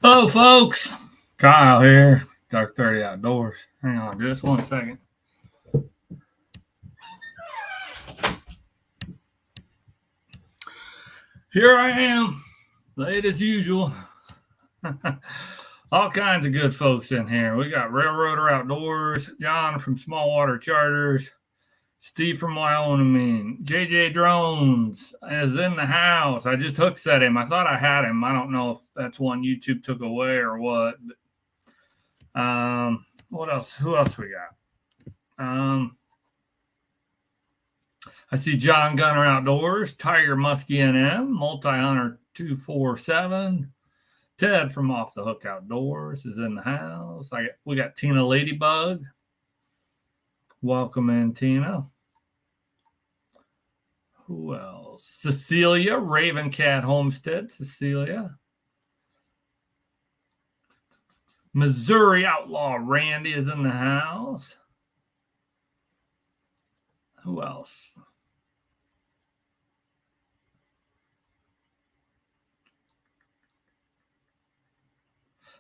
Hello, folks. Kyle here, Dark 30 Outdoors. Hang on just one second. Here I am, late as usual. All kinds of good folks in here. We got Railroader Outdoors, John from Small Water Charters, Steve from Wyoming, JJ Drones is in the house. I just hook set him. I thought I had him. I don't know if that's one YouTube took away or what. What else? Who else we got? I see John Gunner Outdoors, Tiger Muskie NM, Multi Hunter 247. Ted from Off the Hook Outdoors is in the house. We got Tina Ladybug. Welcome in, Tina. Who else? Cecilia, Raven Cat Homestead. Cecilia. Missouri Outlaw Randy is in the house. Who else?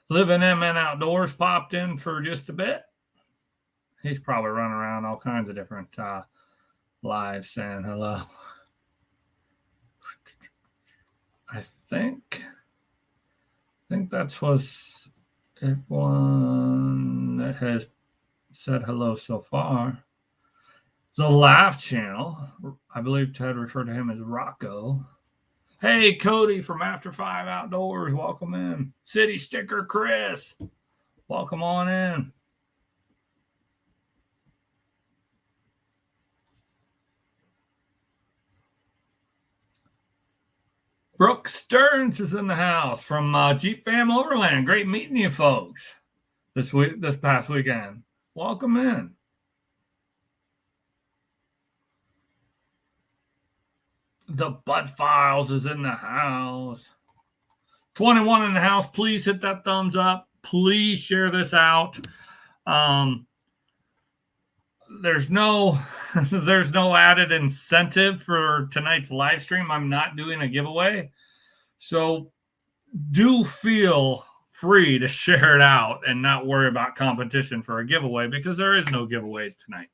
Living MN Outdoors popped in for just a bit. He's probably running around all kinds of different lives saying hello. I think that's was it one that has said hello so far. The Laugh Channel, I believe Ted referred to him as Rocco. Hey, Cody from After 5 Outdoors, welcome in. City Sticker Chris, welcome on in. Brooke Stearns is in the house from Jeep Fam Overland. Great meeting you folks this past weekend. Welcome in. The Bud Files is in the house. 21 in the house. Please hit that thumbs up. Please share this out. There's no added incentive for tonight's live stream. I'm not doing a giveaway. So do feel free to share it out and not worry about competition for a giveaway because there is no giveaway tonight.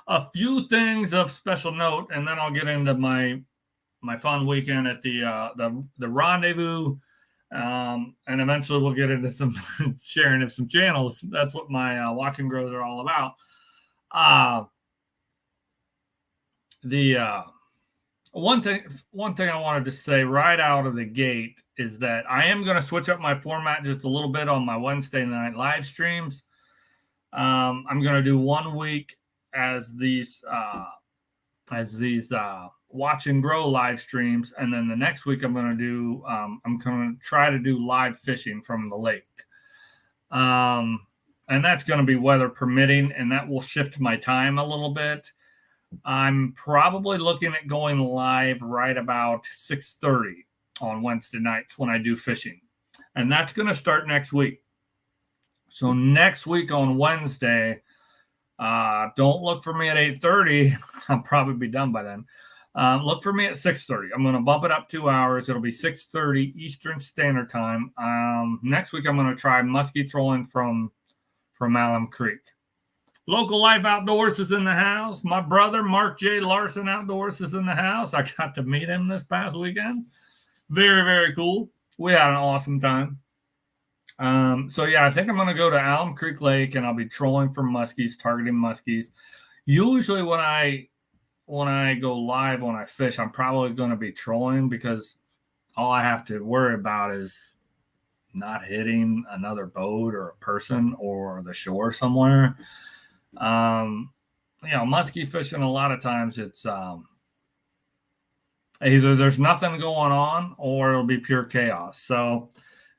A few things of special note, and then I'll get into my fun weekend at the Rendezvous. And eventually we'll get into some sharing of some channels. That's what my watch and grows are all about. One thing I wanted to say right out of the gate is that I am going to switch up my format just a little bit on my Wednesday night live streams. I'm going to do 1 week as these watch and grow live streams, and then the next week I'm going to try to do live fishing from the lake, and that's going to be weather permitting, and that will shift my time a little bit. I'm probably looking at going live right about 6:30 on Wednesday nights when I do fishing, and that's going to start next week. So next week on Wednesday, don't look for me at 8:30. I'll probably be done by then. Look for me at 6:30. I'm going to bump it up 2 hours. It'll be 6:30 Eastern Standard Time. Next week, I'm going to try muskie trolling from Alum Creek. Local Life Outdoors is in the house. My brother, Mark J. Larson Outdoors, is in the house. I got to meet him this past weekend. Very, very cool. We had an awesome time. So yeah, I think I'm going to go to Alum Creek Lake and I'll be trolling for muskies, targeting muskies. Usually when I go live, when I fish, I'm probably going to be trolling because all I have to worry about is not hitting another boat or a person or the shore somewhere. Muskie fishing, a lot of times it's either there's nothing going on or it'll be pure chaos. So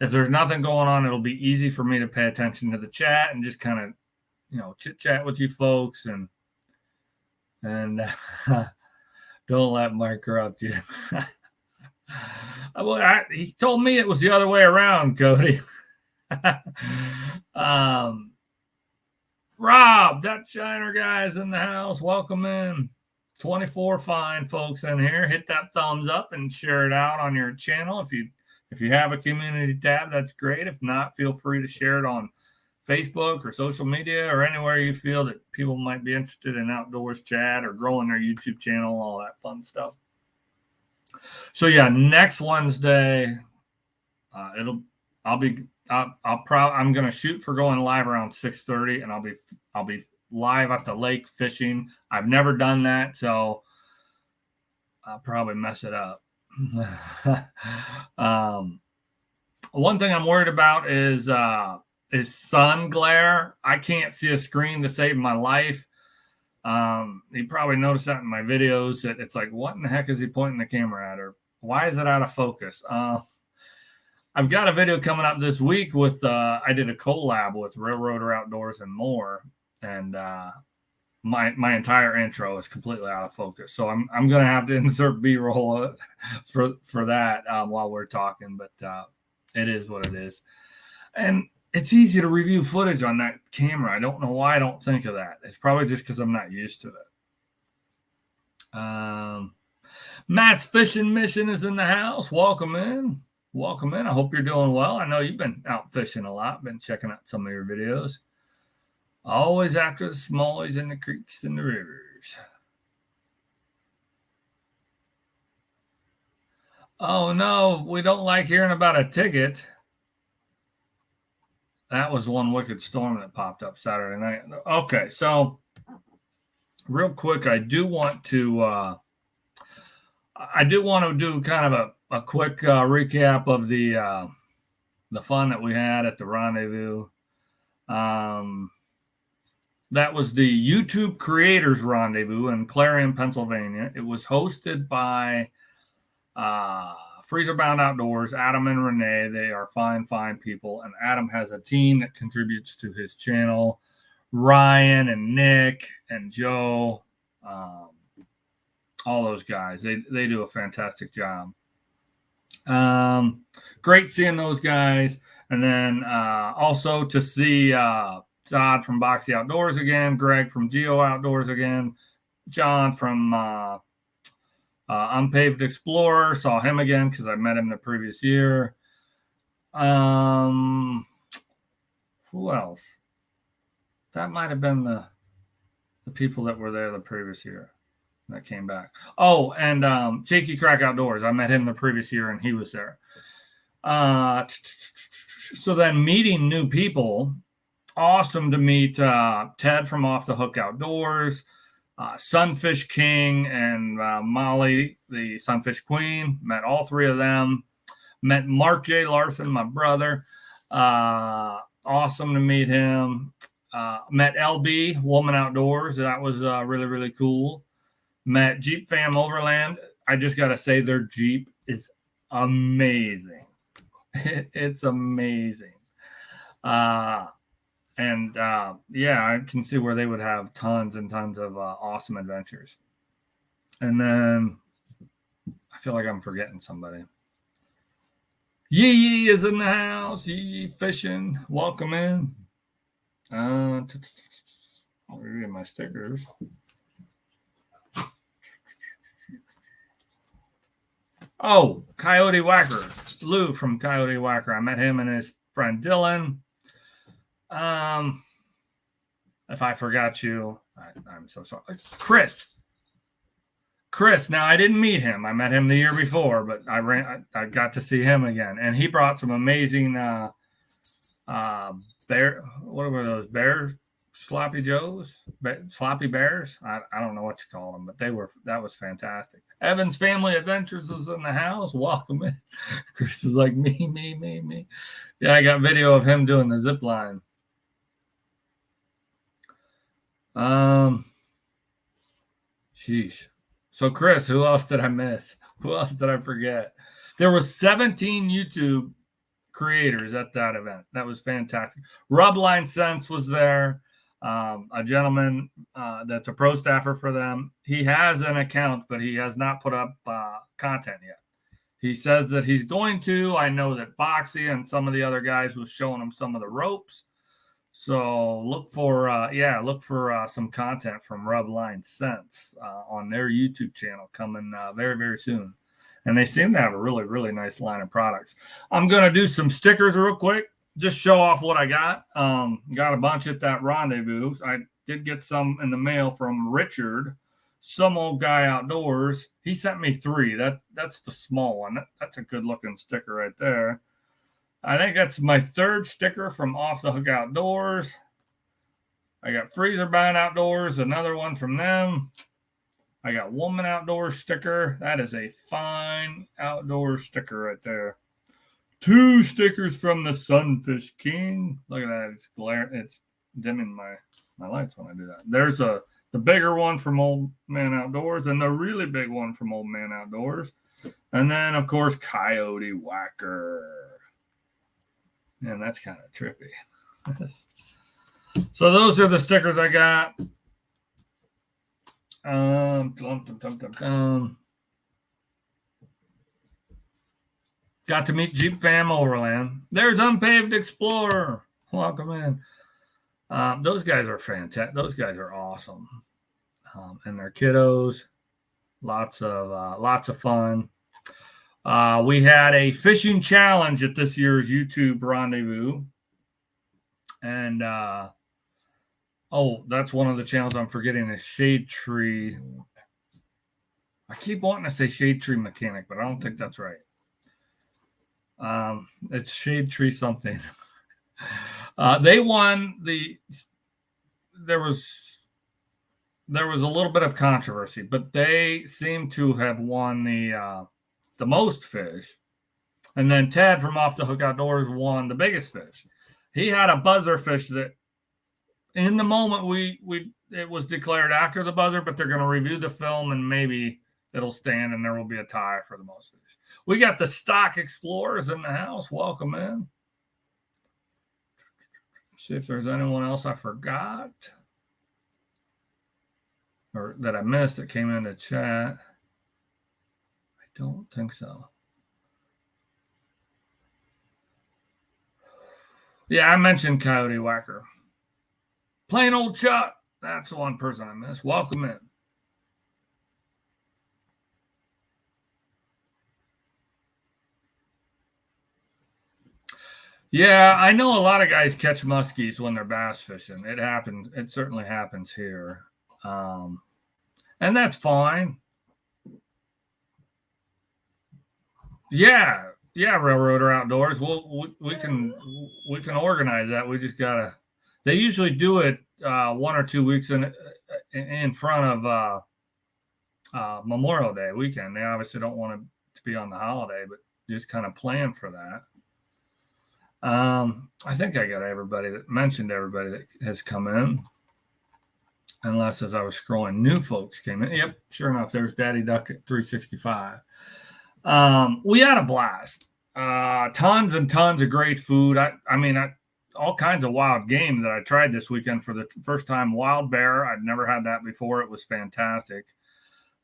if there's nothing going on, it'll be easy for me to pay attention to the chat and just kind of, chit chat with you folks and don't let Mike corrupt you. Well, he told me it was the other way around, Cody. Rob, that Shiner guy's in the house. Welcome in. 24 fine folks in here. Hit that thumbs up and share it out on your channel if If you have a community tab, that's great. If not, feel free to share it on Facebook or social media or anywhere you feel that people might be interested in outdoors chat or growing their YouTube channel, all that fun stuff. So yeah, next Wednesday, I'm going to shoot for going live around 6:30, and I'll be live at the lake fishing. I've never done that, so I'll probably mess it up. One thing I'm worried about is sun glare. I can't see a screen to save my life. You probably noticed that in my videos that it's like, what in the heck is he pointing the camera at, or why is it out of focus? I've got a video coming up this week with I did a collab with Railroader Outdoors and More, and my entire intro is completely out of focus. So I'm gonna have to insert B-roll for that while we're talking, but it is what it is. And it's easy to review footage on that camera. I don't know why I don't think of that. It's probably just because I'm not used to it. Matt's Fishing Mission is in the house. Welcome in. Welcome in. I hope you're doing well. I know you've been out fishing a lot, been checking out some of your videos. Always after the smallies and the creeks and the rivers. Oh, no, we don't like hearing about a ticket. That was one wicked storm that popped up Saturday night. Okay, so real quick, I do want to do kind of a quick recap of the fun that we had at the rendezvous. That was the YouTube Creators Rendevous in Clarion, Pennsylvania. It was hosted by Freezer Bound Outdoors, Adam and Renee. They are fine people. And Adam has a team that contributes to his channel. Ryan and Nick and Joe, all those guys. They do a fantastic job. Great seeing those guys. And then also to see Todd from Boxy Outdoors again, Greg from Geo Outdoors again, John from Unpaved Explorer, saw him again because I met him the previous year. Who else? That might have been the people that were there the previous year that came back. Oh, and Jakey Crack Outdoors. I met him the previous year and he was there. So then meeting new people. Awesome to meet Ted from Off the Hook Outdoors, Sunfish King, and Molly, the Sunfish Queen. Met all three of them. Met Mark J. Larson, my brother. Awesome to meet him. Met LB, Woman Outdoors. That was really, really cool. Met Jeep Fam Overland. I just got to say their Jeep is amazing. It's amazing. And yeah, I can see where they would have tons and tons of awesome adventures. And then I feel like I'm forgetting somebody. Yee is in the house. Yee fishing. Welcome in. I'll review my stickers. Oh, Coyote Whacker. Lou from Coyote Whacker. I met him and his friend Dylan. If I forgot you, I'm so sorry. Chris. Now I didn't meet him. I met him the year before, but I got to see him again, and he brought some amazing bear. What were those bears? Sloppy Joes, sloppy bears. I don't know what you call them, but that was fantastic. Evan's Family Adventures is in the house. Welcome in. Chris is like me. Yeah, I got video of him doing the zip line. Sheesh. So Chris, who else did I miss? Who else did I forget? There was 17 YouTube creators at that event. That was fantastic. Rubline Sense was there. A gentleman that's a pro staffer for them. He has an account, but he has not put up content yet. He says that he's going to. I know that Boxy and some of the other guys was showing him some of the ropes. So look for some content from Rubline Sense on their YouTube channel coming very, very soon. And they seem to have a really, really nice line of products. I'm going to do some stickers real quick. Just show off what I got. Got a bunch at that Rendezvous. I did get some in the mail from Richard, Some Old Guy Outdoors. He sent me 3. That's the small one. That's a good looking sticker right there. I think that's my 3rd sticker from Off the Hook Outdoors. I got Freezer Bound Outdoors, another one from them. I got Woman Outdoors sticker. That is a fine outdoor sticker right there. 2 stickers from the Sunfish King. Look at that. It's it's dimming my lights when I do that. There's the bigger one from Old Man Outdoors and the really big one from Old Man Outdoors. And then, of course, Coyote Whacker. And that's kind of trippy. So those are the stickers I got. Got to meet Jeep Fam Overland. There's Unpaved Explorer. Welcome in. Those guys are fantastic. Those guys are awesome. And their kiddos. Lots of fun. We had a fishing challenge at this year's YouTube Rendezvous. And that's one of the channels I'm forgetting is Shade Tree. I keep wanting to say Shade Tree Mechanic, but I don't think that's right. It's Shade Tree something. They won there was a little bit of controversy, but they seem to have won the most fish. And then Ted from Off the Hook Outdoors won the biggest fish. He had a buzzer fish that in the moment it was declared after the buzzer, but they're going to review the film and maybe it'll stand and there will be a tie for the most fish. We got the Stock Explorers in the house. Welcome in. See if there's anyone else I forgot or that I missed that came into chat. I don't think so. Yeah, I mentioned Coyote Whacker. Plain Old Chuck. That's the one person I missed. Welcome in. Yeah, I know a lot of guys catch muskies when they're bass fishing. It happens. It certainly happens here. And that's fine. Yeah, Railroader Outdoors. We can organize that. We just gotta. They usually do it 1 or 2 weeks in front of Memorial Day weekend. They obviously don't want it to be on the holiday, but just kind of plan for that. I think I got everybody that has come in. Unless as I was scrolling, new folks came in. Yep, sure enough, there's Daddy Duck at 365. We had a blast. Tons and tons of great food. I mean, all kinds of wild game that I tried this weekend for the first time. Wild bear. I'd never had that before. It was fantastic.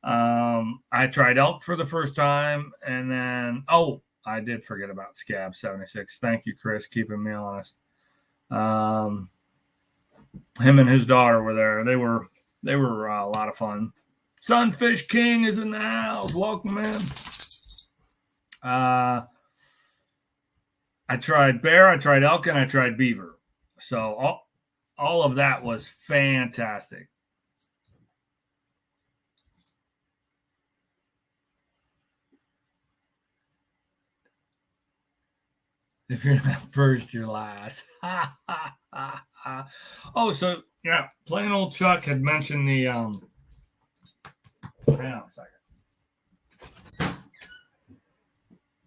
I tried elk for the first time. And then, I did forget about Scab 76. Thank you, Chris, keeping me honest. Him and his daughter were there. They were a lot of fun. Sunfish King is in the house. Welcome in. I tried bear, I tried elk, and I tried beaver. So all of that was fantastic. If you're not first, you're last. So yeah, Plain Old Chuck had mentioned the hang on a second.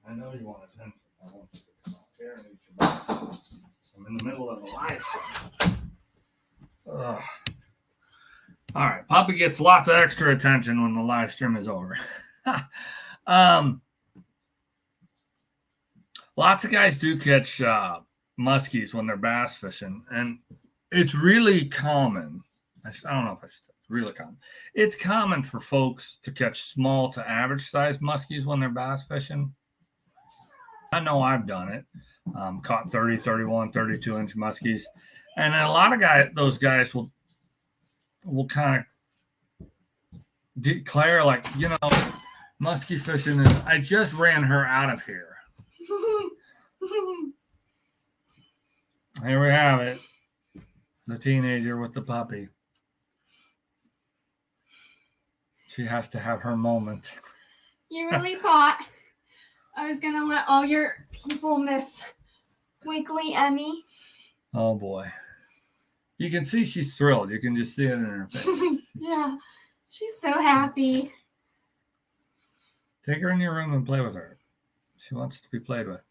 I know you want attention. I want to come out here and eat your box. I'm in the middle of a live stream. All right, Puppy gets lots of extra attention when the live stream is over. Lots of guys do catch muskies when they're bass fishing, and it's really common. I don't know if I should say it's really common. It's common for folks to catch small to average size muskies when they're bass fishing. I know I've done it. Caught 30, 31, 32-inch muskies. And then a lot of those guys will kind of declare, like, Muskie fishing is, I just ran her out of here. Here we have it. The teenager with the puppy. She has to have her moment. You really thought I was going to let all your people miss Winkly Emmy? Oh, boy. You can see she's thrilled. You can just see it in her face. Yeah, she's so happy. Take her in your room and play with her. She wants to be played with.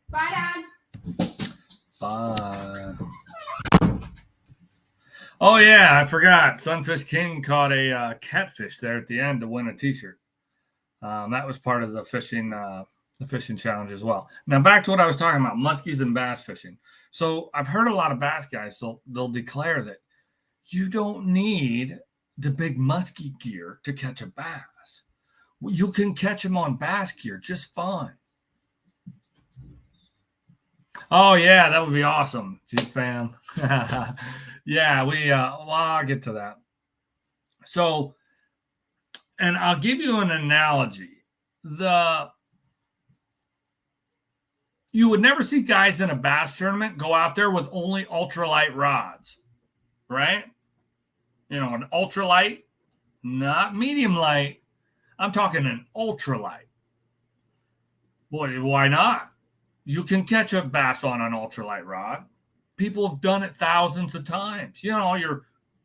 Bye, Dad. Bye. Oh, yeah, I forgot. Sunfish King caught a catfish there at the end to win a t-shirt. That was part of the fishing challenge as well. Now, back to what I was talking about, muskies and bass fishing. So I've heard a lot of bass guys, so they'll declare that you don't need the big muskie gear to catch a bass. You can catch them on bass gear just fine. Oh, yeah, that would be awesome, G fam. Yeah, I'll get to that. So, and I'll give you an analogy. You would never see guys in a bass tournament go out there with only ultralight rods, right? You know, an ultralight, not medium light. I'm talking an ultralight. Boy, why not? You can catch a bass on an ultralight rod. People have done it thousands of times. You know,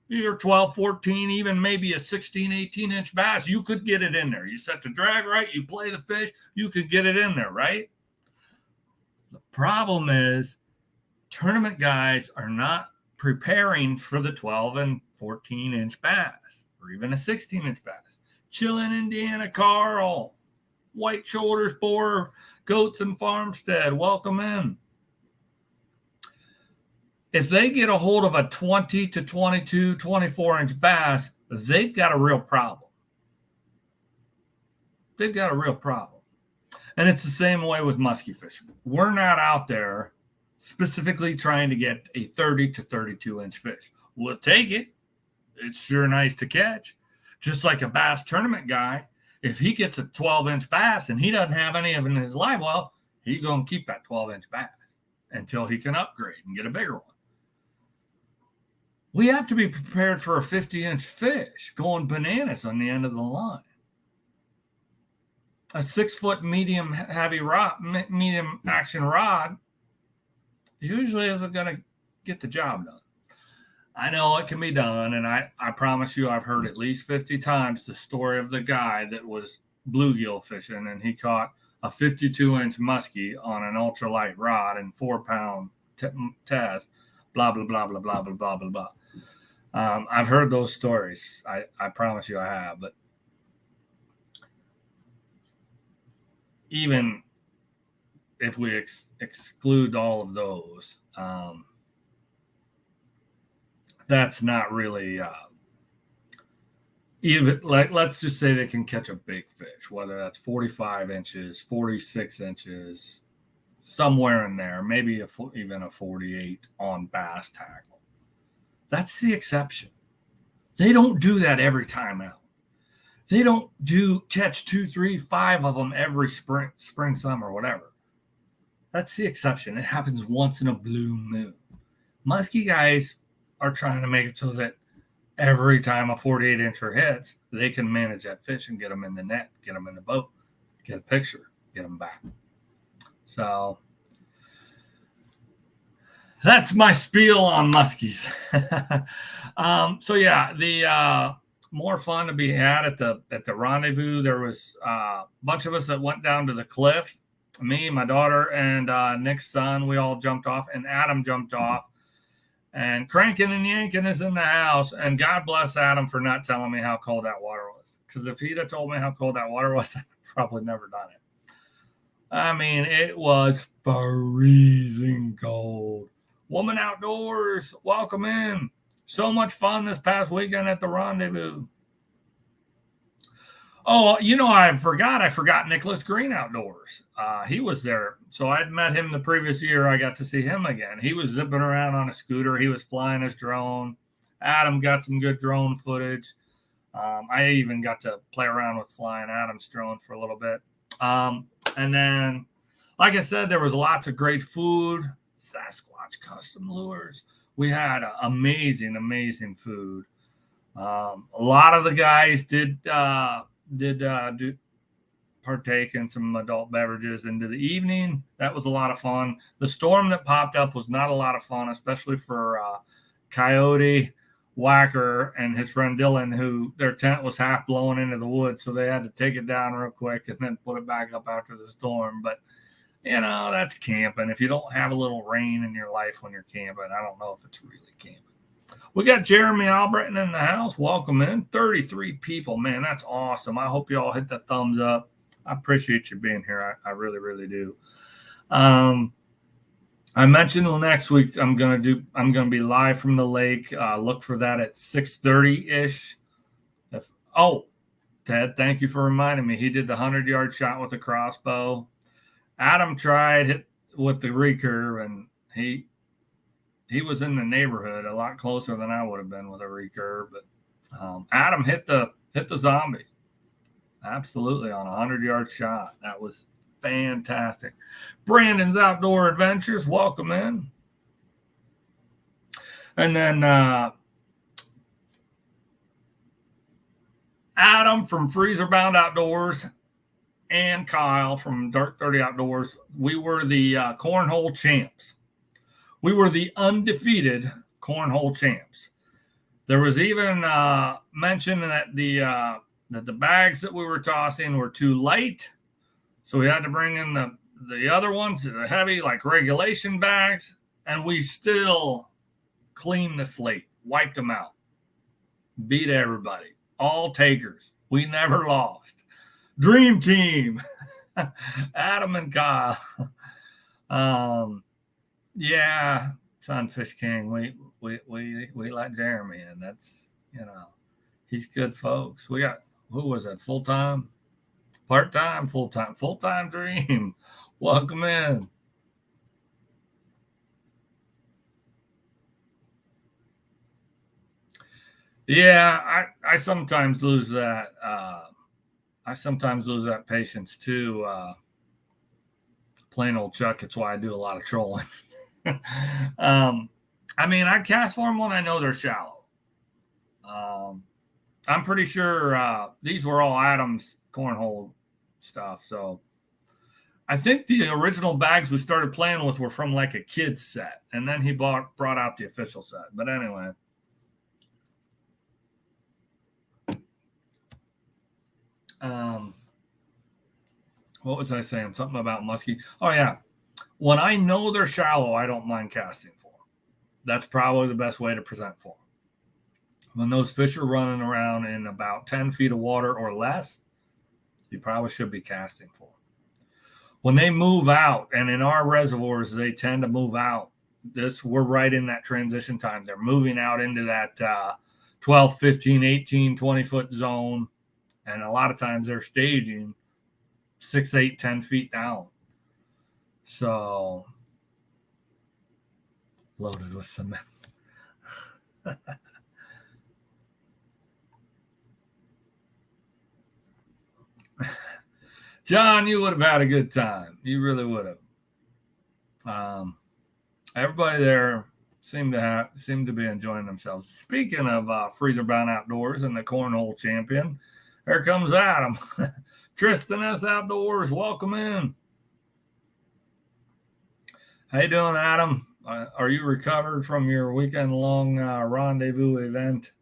your 12, 14, even maybe a 16, 18-inch bass, you could get it in there. You set the drag right, you play the fish, you could get it in there, right? The problem is tournament guys are not preparing for the 12 and 14-inch bass or even a 16-inch bass. Chillin' Indiana Carl, White Shoulders Boar, Goats and Farmstead, welcome in. If they get a hold of a 20 to 22, 24-inch bass, they've got a real problem. They've got a real problem. And it's the same way with muskie fishing. We're not out there specifically trying to get a 30 to 32-inch fish. We'll take it. It's sure nice to catch. Just like a bass tournament guy, if he gets a 12-inch bass and he doesn't have any of it in his live well, he's going to keep that 12-inch bass until he can upgrade and get a bigger one. We have to be prepared for a 50-inch fish going bananas on the end of the line. A 6-foot medium heavy rod, medium action rod usually isn't going to get the job done. I know it can be done, and I promise you I've heard at least 50 times the story of the guy that was bluegill fishing, and he caught a 52-inch muskie on an ultralight rod and 4-pound test, blah, blah, blah, blah, blah, blah, blah, blah, blah. I've heard those stories. I promise you I have, but even if we exclude all of those, that's not really even like, let's just say they can catch a big fish, whether that's 45 inches, 46 inches, somewhere in there, maybe even a 48 on bass tackle. That's the exception. They don't do that every time out. They don't catch 2, 3, 5 of them every spring, summer, whatever. That's the exception. It happens once in a blue moon. Muskie guys are trying to make it so that every time a 48-incher hits, they can manage that fish and get them in the net, get them in the boat, get a picture, get them back. So that's my spiel on muskies. So yeah, the more fun to be had at the rendezvous. There was a bunch of us that went down to the cliff. Me, my daughter, and Nick's son. We all jumped off, and Adam jumped off. And Cranking and Yanking is in the house. And God bless Adam for not telling me how cold that water was. Because if he'd have told me how cold that water was, I'd probably never done it. I mean, it was freezing cold. Woman Outdoors, welcome in. So much fun this past weekend at the rendezvous. Oh, you know, I forgot Nicholas Green Outdoors. He was there. So I'd met him the previous year. I got to see him again. He was zipping around on a scooter. He was flying his drone. Adam got some good drone footage. I even got to play around with flying Adam's drone for a little bit. And then, like I said, there was lots of great food. Sasquatch custom lures. We had amazing, amazing food. A lot of the guys did partake in some adult beverages into the evening. That was a lot of fun. The storm that popped up was not a lot of fun, especially for Coyote, Whacker, and his friend Dylan, who their tent was half blown into the woods, so they had to take it down real quick and then put it back up after the storm. But you know, that's camping. If you don't have a little rain in your life when you're camping, I don't know if it's really camping. We got Jeremy Albritton in the house. Welcome in. 33 people. Man, that's awesome. I hope you all hit the thumbs up. I appreciate you being here. I really, really do. I mentioned next week I'm gonna be live from the lake. Look for that at 6:30-ish. Ted, thank you for reminding me. He did the 100-yard shot with a crossbow. Adam tried hit with the recurve, and he was in the neighborhood a lot closer than I would have been with a recurve. But Adam hit the zombie. Absolutely on a 100-yard shot. That was fantastic. Brandon's Outdoor Adventures, welcome in. And then Adam from Freezer Bound Outdoors and Kyle from Dark 30 Outdoors. We were the cornhole champs. We were the undefeated cornhole champs. There was even mention that the bags that we were tossing were too light, so we had to bring in the other ones, the heavy, like regulation bags, and we still cleaned the slate, wiped them out, beat everybody, all takers. We never lost. Dream team. Adam and Kyle. Yeah, Sunfish King. We let Jeremy in. That's, you know, he's good folks. We got, who was that? Full-time? Part-time? Full-time? Full-time Dream. Welcome in. Yeah, I sometimes lose that. I sometimes lose that patience too. Plain old Chuck. It's why I do a lot of trolling. I mean, I cast for them when I know they're shallow. I'm pretty sure these were all Adam's cornhole stuff. So I think the original bags we started playing with were from like a kid's set, and then he brought out the official set. But anyway. What was I saying? Something about muskie. Oh yeah. When I know they're shallow, I don't mind casting for them. That's probably the best way to present for them. When those fish are running around in about 10 feet of water or less, you probably should be casting for them. When they move out, and in our reservoirs, they tend to move out. We're right in that transition time. They're moving out into that 12, 15, 18, 20-foot zone. And a lot of times they're staging 6, 8, 10 feet down. So, loaded with cement. John, you would have had a good time. You really would have. Everybody there seemed to be enjoying themselves. Speaking of Freezer Bound Outdoors and the cornhole champion, here comes Adam. Tristan S. Outdoors, welcome in. How you doing, Adam? Are you recovered from your weekend-long rendezvous event?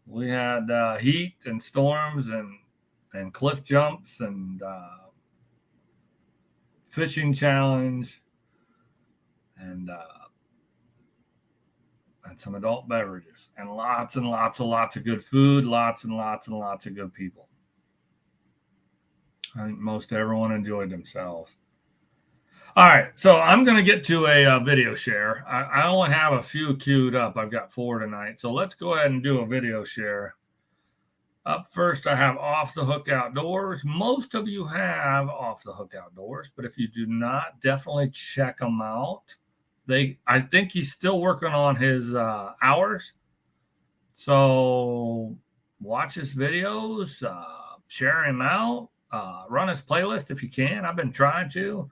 We had heat and storms and cliff jumps and fishing challenge and some adult beverages and lots of good food, lots of good people. I think most everyone enjoyed themselves. All right, so I'm going to get to a video share. I only have a few queued up. I've got 4 tonight, so let's go ahead and do a video share. Up first, I have Off the Hook Outdoors. Most of you have Off the Hook Outdoors, but if you do not, definitely check them out. I think he's still working on his hours. So watch his videos, share him out, run his playlist if you can. I've been trying to.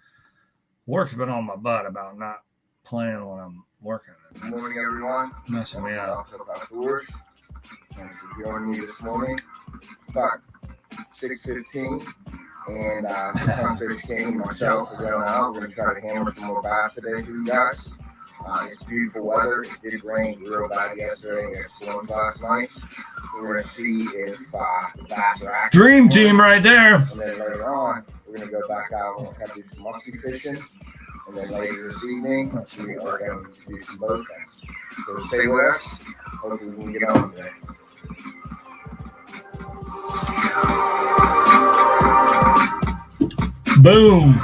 Work's been on my butt about not playing when I'm working. Good morning, everyone. Messing me up. Outdoors. Thanks for joining me this morning. About 6:15, and Sunfish King and myself are going out. We're going to try to hammer some more bass today for you guys. It's beautiful weather. It did rain real bad yesterday. We had storms last night. So we're going to see if the bass are active. Dream team right there. And then later on, we're going to go back out and try to do some musky fishing. And then later this evening, we are going to do some boat fishing. So stay with us. Hopefully we can get on today. Boom.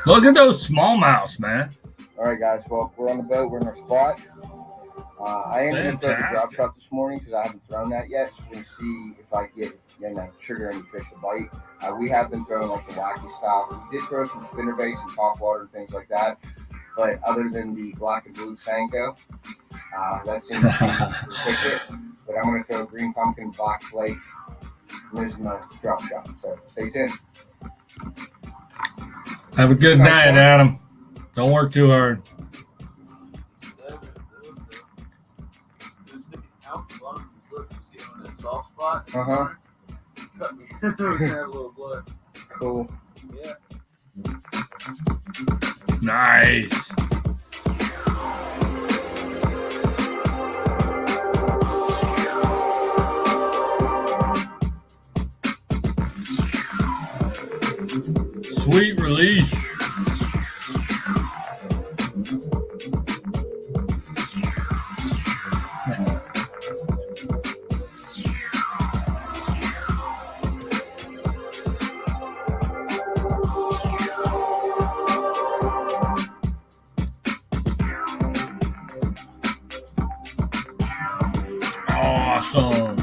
Look at those smallmouths, man. All right, guys. Well, we're on the boat. We're in our spot. I am going to throw the drop shot this morning because I haven't thrown that yet. So we're going to see if I get, trigger any fish to bite. We have been throwing like the wacky style. We did throw some spinnerbaits and top water and things like that. But other than the black and blue Sanko, that seems to be the ticket. But I'm going to throw green pumpkin, black flake, and there's my drop shot. So stay tuned. Have a good night, Adam. Don't work too hard. Uh-huh. Cut me. Have a little blood. Cool. Yeah. Nice. Sweet release. Awesome.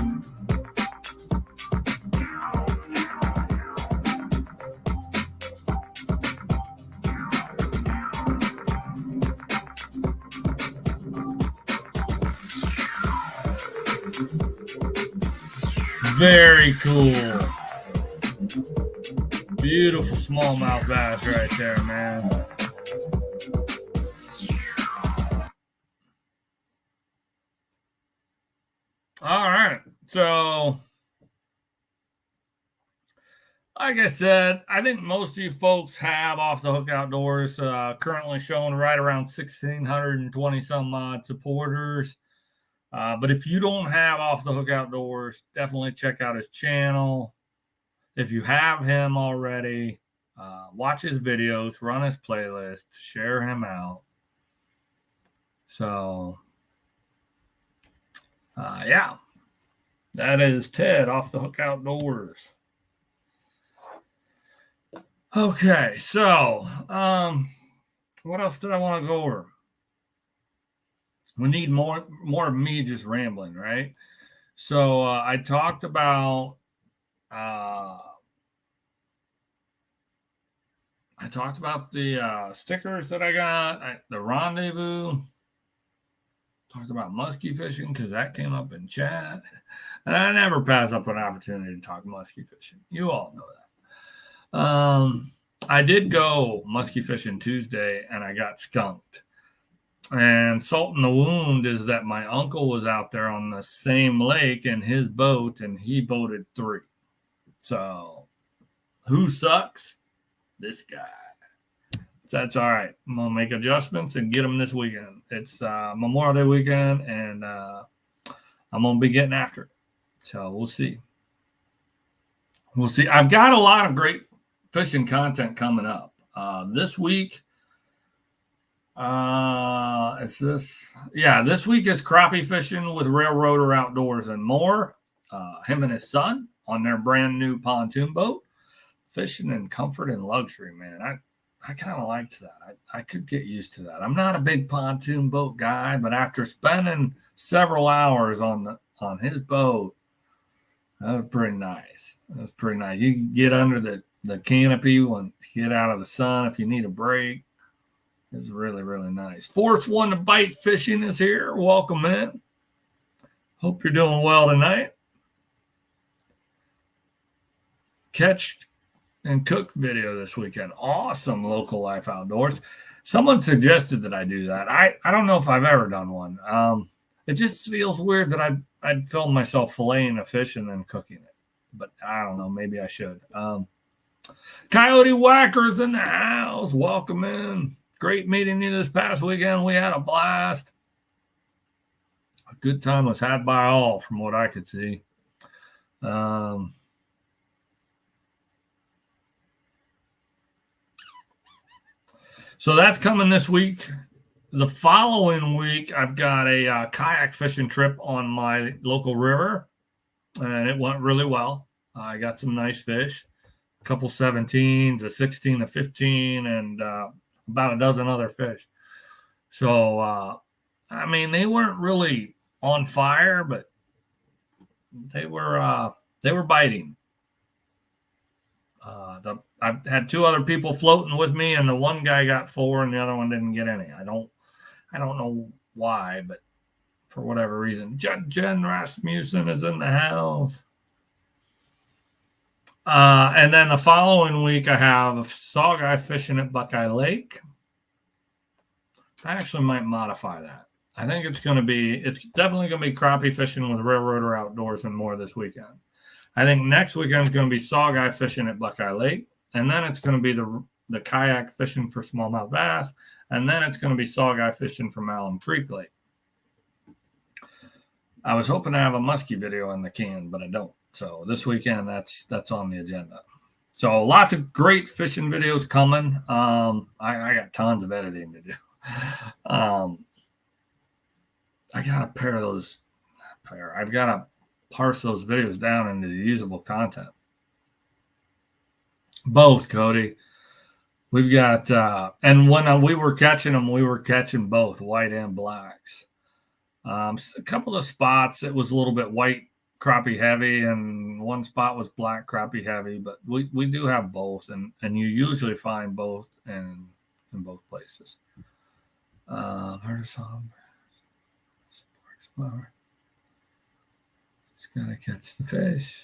Very cool. Beautiful smallmouth bass right there, man. All right. So, like I said, I think most of you folks have Off the Hook Outdoors, currently showing right around 1,620 some odd supporters. But if you don't have Off the Hook Outdoors, definitely check out his channel. If you have him already, watch his videos, run his playlist, share him out. So, yeah, that is Ted, Off the Hook Outdoors. Okay, so what else did I want to go over? We need more of me just rambling, right? So I talked about the stickers that I got, the Rendezvous. Talked about musky fishing because that came up in chat. And I never pass up an opportunity to talk musky fishing. You all know that. I did go musky fishing Tuesday and I got skunked. And salt in the wound is that my uncle was out there on the same lake in his boat and he boated 3. So who sucks? This guy. That's all right. I'm going to make adjustments and get them this weekend. It's Memorial Day weekend, and I'm going to be getting after it. So we'll see. We'll see. I've got a lot of great fishing content coming up. This week, this week is crappie fishing with Railroader Outdoors and more. Him and his son on their brand new pontoon boat. Fishing in comfort and luxury, man. I kind of liked that. I could get used to that. I'm not a big pontoon boat guy, but after spending several hours on his boat, that was pretty nice. That was pretty nice. You can get under the canopy and get out of the sun if you need a break. It's really, really nice. Fourth one to bite fishing is here. Welcome in. Hope you're doing well tonight. Catch and cook video this weekend. Awesome local life outdoors. Someone suggested that I do that. I don't know if I've ever done one. It just feels weird that I'd film myself filleting a fish and then cooking it. But I don't know. Maybe I should. Coyote Whackers in the house. Welcome in. Great meeting you this past weekend. We had a blast. A good time was had by all from what I could see. So that's coming this week. The following week, I've got a kayak fishing trip on my local river, and it went really well. I got some nice fish, a couple 17s, a 16, a 15, and about a dozen other fish. So, I mean, they weren't really on fire, but they were biting. I've had two other people floating with me, and the one guy got 4 and the other one didn't get any. I don't know why, but for whatever reason. Jen Rasmussen is in the house. And then the following week, I have a sawguy fishing at Buckeye Lake. I actually might modify that. I think it's definitely going to be crappie fishing with Railroader Outdoors and more this weekend. I think next weekend is going to be sawguy fishing at Buckeye Lake. And then it's going to be the kayak fishing for smallmouth bass. And then it's going to be sawguy fishing from Allen Creek Lake. I was hoping to have a muskie video in the can, but I don't. So this weekend, that's on the agenda. So lots of great fishing videos coming. I got tons of editing to do. I got to I've got to parse those videos down into usable content. Both, Cody. We've got, and when we were catching them, we were catching both white and blacks. A couple of spots, it was a little bit white crappie heavy, and one spot was black crappie heavy, but we do have both, and you usually find both in both places. Heard a song. Sparks flower. Just gotta catch the fish.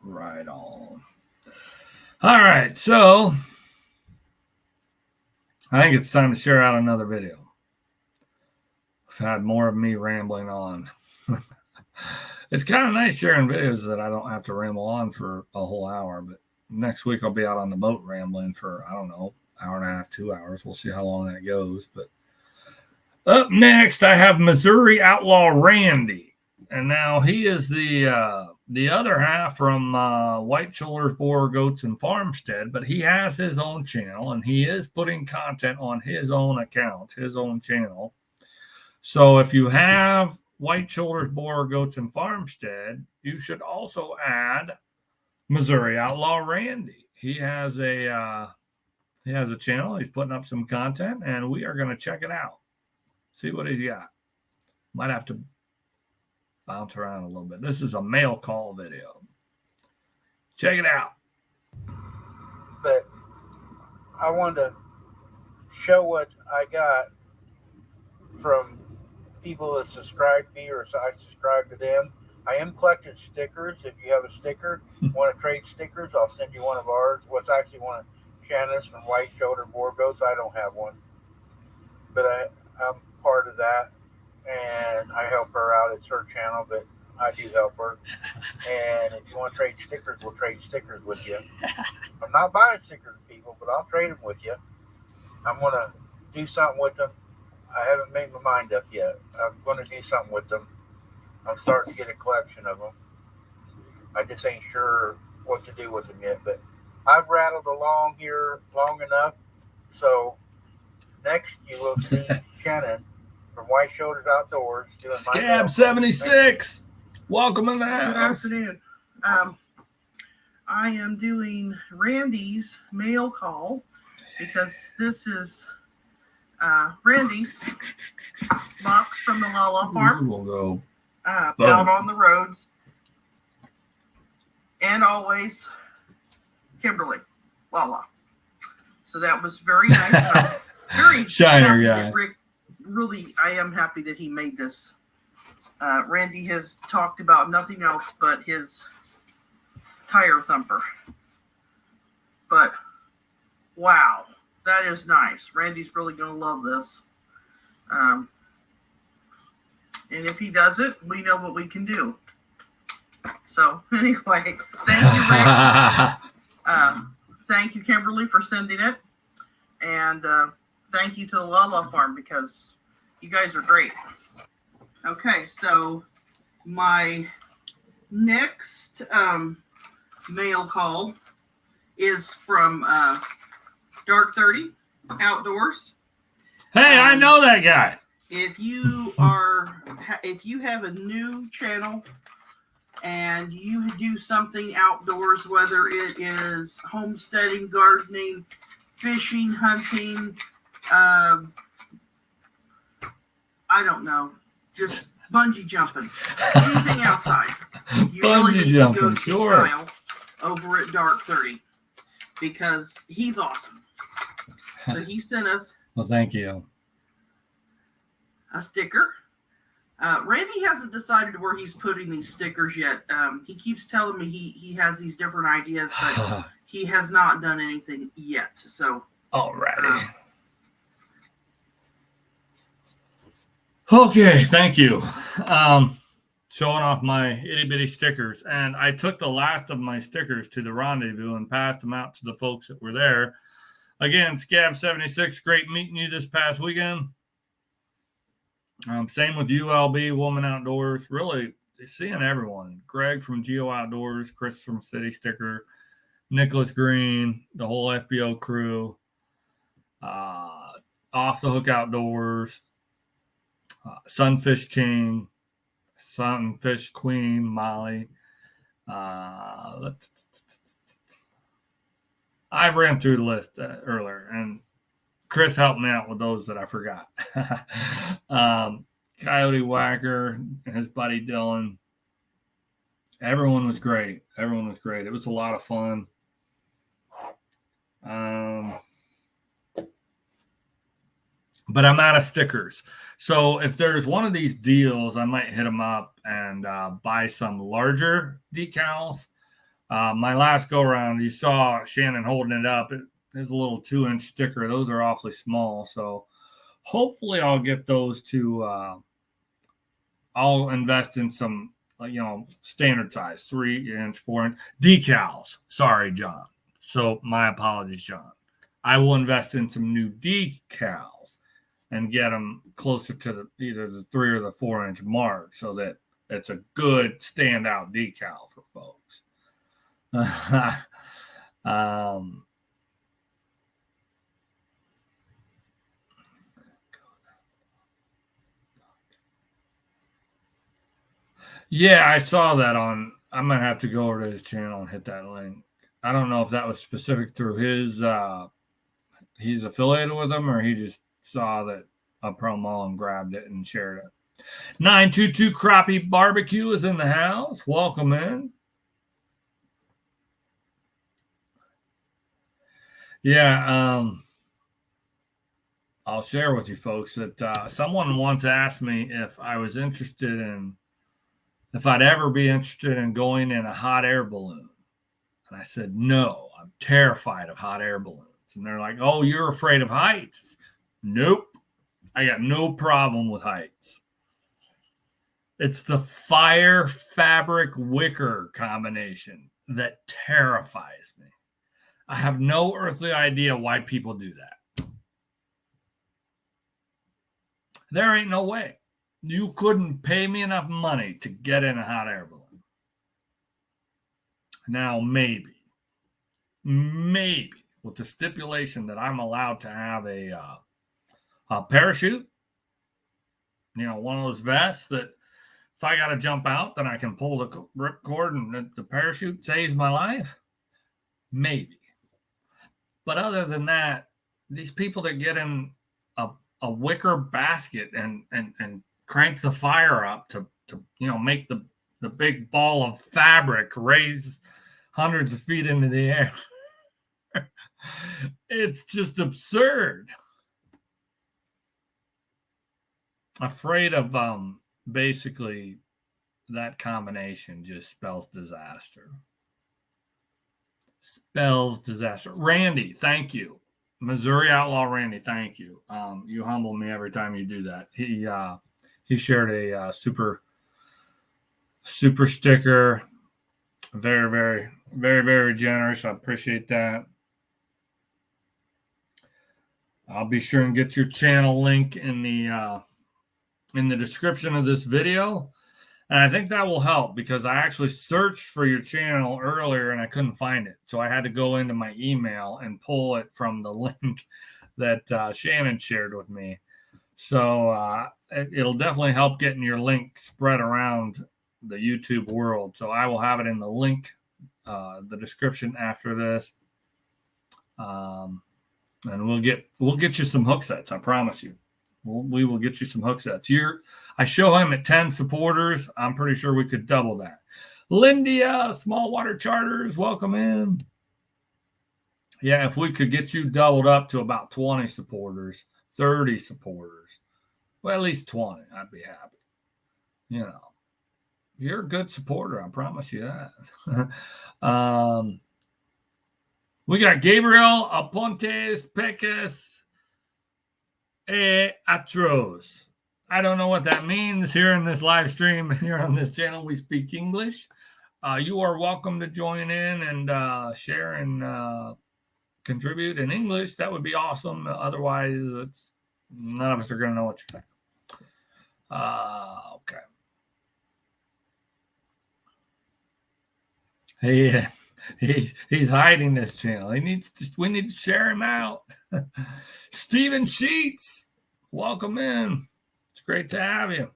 Right on. All right, so I think it's time to share out another video. I've had more of me rambling on. It's kind of nice sharing videos that I don't have to ramble on for a whole hour, but next week I'll be out on the boat rambling for, I don't know, hour and a half, 2 hours. We'll see how long that goes. But up next, I have Missouri Outlaw Randy. And now he is the other half from White Shoulders, Boar, Goats, and Farmstead, but he has his own channel, and he is putting content on his own account, his own channel. So if you have White Shoulders, Boar, Goats, and Farmstead, you should also add Missouri Outlaw Randy. He has a channel. He's putting up some content, and we are going to check it out. See what he's got. Might have to bounce around a little bit. This is a mail call video. Check it out. But I wanted to show what I got from people that subscribe to me, or I subscribe to them. I am collecting stickers. If you have a sticker, want to trade stickers, I'll send you one of ours. What's actually one of Shannon's from White Shoulder Boar Goats. I don't have one, but I'm part of that, and I help her out. It's her channel, but I do help her. And if you want to trade stickers, we'll trade stickers with you. I'm not buying stickers, people, but I'll trade them with you. I'm going to do something with them. I haven't made my mind up yet. I'm going to do something with them. I'm starting to get a collection of them. I just ain't sure what to do with them yet, but I've rattled along here long enough. So next you will see Shannon from White Shoulders Outdoors. Doing my mail Scab call. 76. Welcome in the Good house. afternoon. I am doing Randy's mail call because this is Randy's box from the Lala Farm We'll go. out Boom. on the roads. And always Kimberly, Lala. So that was very nice. I'm very Shiner happy guy. that Rick, really, I am happy that he made this. Randy has talked about nothing else but his tire thumper. But wow, that is nice. Randy's really going to love this. And if he does it, we know what we can do. So anyway, thank you, Rick. Thank you, Kimberly, for sending it. And thank you to the Lala Farm because you guys are great. Okay, so my next mail call is from Dark 30 Outdoors. Hey, I know that guy. If you have a new channel and you do something outdoors, whether it is homesteading, gardening, fishing, hunting, I don't know, just bungee jumping, anything outside, you really need to go see Kyle over at Dark 30 because he's awesome. So he sent us Well, thank you. a sticker. Randy hasn't decided where he's putting these stickers yet. He keeps telling me he has these different ideas, but he has not done anything yet. So, Alrighty. Okay, thank you. Showing off my itty bitty stickers. And I took the last of my stickers to the rendezvous and passed them out to the folks that were there. Again, Scab 76, great meeting you this past weekend. Same with ULB, Woman Outdoors. Really seeing everyone. Greg from Geo Outdoors, Chris from City Sticker, Nicholas Green, the whole FBO crew, Off the Hook Outdoors, Sunfish King, Sunfish Queen, Molly. I ran through the list earlier, and Chris helped me out with those that I forgot. Coyote Whacker, his buddy Dylan. Everyone was great. It was a lot of fun. But I'm out of stickers. So if there's one of these deals, I might hit them up and buy some larger decals. My last go around, you saw Shannon holding it up. There's a little 2-inch sticker. Those are awfully small. So hopefully I'll get those to, I'll invest in some, standard size, 3-inch, 4-inch decals. Sorry, John. So my apologies, John. I will invest in some new decals and get them closer to either the 3 or the 4-inch mark so that it's a good standout decal for folks. Yeah, I saw that on. I'm gonna have to go over to his channel and hit that link. I don't know if that was specific through his. He's affiliated with him, or he just saw that a promo and grabbed it and shared it. 922 Crappie Barbecue is in the house. Welcome in. Yeah, I'll share with you folks that someone once asked me if I'd ever be interested in going in a hot air balloon. And I said, no, I'm terrified of hot air balloons. And they're like, oh, you're afraid of heights? Nope. I got no problem with heights. It's the fire fabric wicker combination that terrifies me. I have no earthly idea why people do that. There ain't no way. You couldn't pay me enough money to get in a hot air balloon. Now, maybe, with the stipulation that I'm allowed to have a parachute one of those vests that if I got to jump out, then I can pull the rip cord and the parachute saves my life. Maybe. But other than that, these people that get in a wicker basket and crank the fire up to make the big ball of fabric raise hundreds of feet into the air. It's just absurd. Afraid of basically that combination just spells disaster. Spells disaster. Randy, thank you. Missouri Outlaw Randy, thank you. You humble me every time you do that. He shared a super sticker. Very, very, very, very generous. I appreciate that. I'll be sure and get your channel link in the description of this video. And I think that will help because I actually searched for your channel earlier and I couldn't find it. So I had to go into my email and pull it from the link that Shannon shared with me. So it'll definitely help getting your link spread around the YouTube world. So I will have it in the link, the description after this. And we'll get you some hook sets. I promise you. We will get you some hook sets. I show him at 10 supporters. I'm pretty sure we could double that. Lindia, Small Water Charters, welcome in. Yeah, if we could get you doubled up to about 20 supporters, 30 supporters, well, at least 20, I'd be happy. You're a good supporter. I promise you that. We got Gabriel Apontes Pecas Atros. I don't know what that means here in this live stream. Here on this channel, we speak English. You are welcome to join in and share and contribute in English. That would be awesome. Otherwise, none of us are going to know what you're saying. Okay. He's hiding this channel. We need to share him out. Stephen Sheets, welcome in. It's great to have you.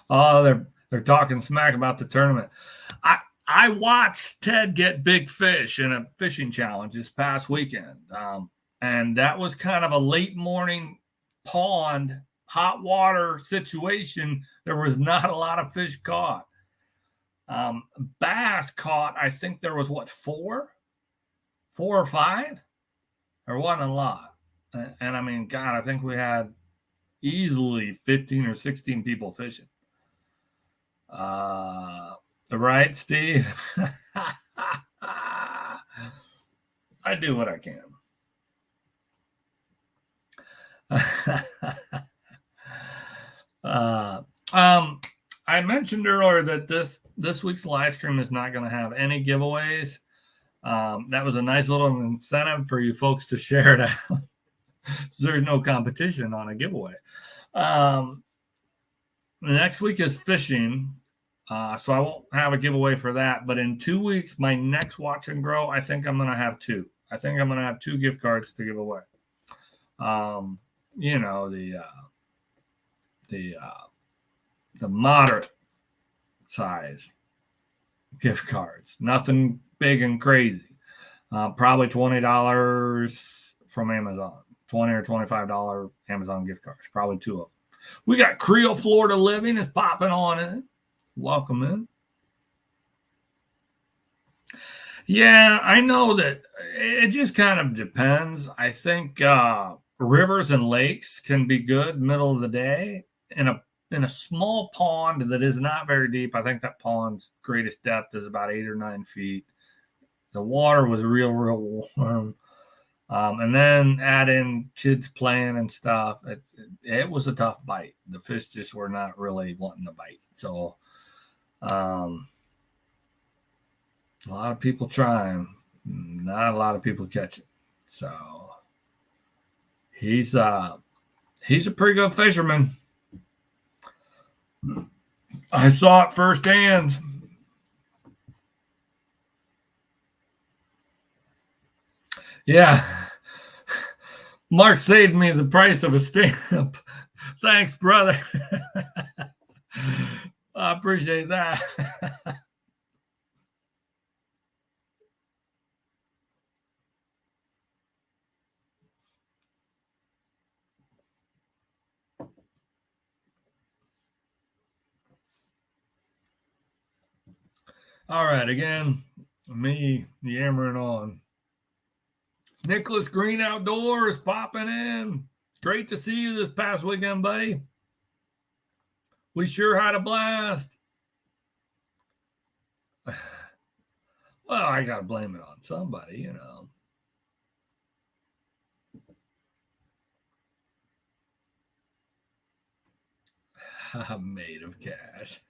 Oh, they're talking smack about the tournament. I watched Ted get big fish in a fishing challenge this past weekend. And that was kind of a late morning pond, hot water situation. There was not a lot of fish caught. Bass caught, I think there was 4 or 5? There wasn't a lot. And I mean, God, I think we had easily 15 or 16 people fishing. Right, Steve? I do what I can. I mentioned earlier that this week's live stream is not going to have any giveaways. That was a nice little incentive for you folks to share it out. So there's no competition on a giveaway. The next week is fishing. So I won't have a giveaway for that. But in 2 weeks, my next Watch and Grow, I think I'm going to have 2. I think I'm going to have 2 gift cards to give away. The moderate size gift cards. Nothing big and crazy. Probably $20 from Amazon. $20 or $25 Amazon gift cards. Probably 2 of them. We got Creole Florida Living is popping on in. Welcome in. Yeah, I know that it just kind of depends. I think rivers and lakes can be good middle of the day. In a small pond that is not very deep, I think that pond's greatest depth is about 8 or 9 feet. The water was real warm. And then add in kids playing and stuff. It was a tough bite. The fish just were not really wanting to bite. So a lot of people trying, not a lot of people catching. So he's a pretty good fisherman. I saw it firsthand. Yeah. Mark saved me the price of a stamp. Thanks, brother. I appreciate that. All right, again, me yammering on. Nicholas Green Outdoors popping in. Great to see you this past weekend, buddy. We sure had a blast. Well, I got to blame it on somebody, you know. Made of cash.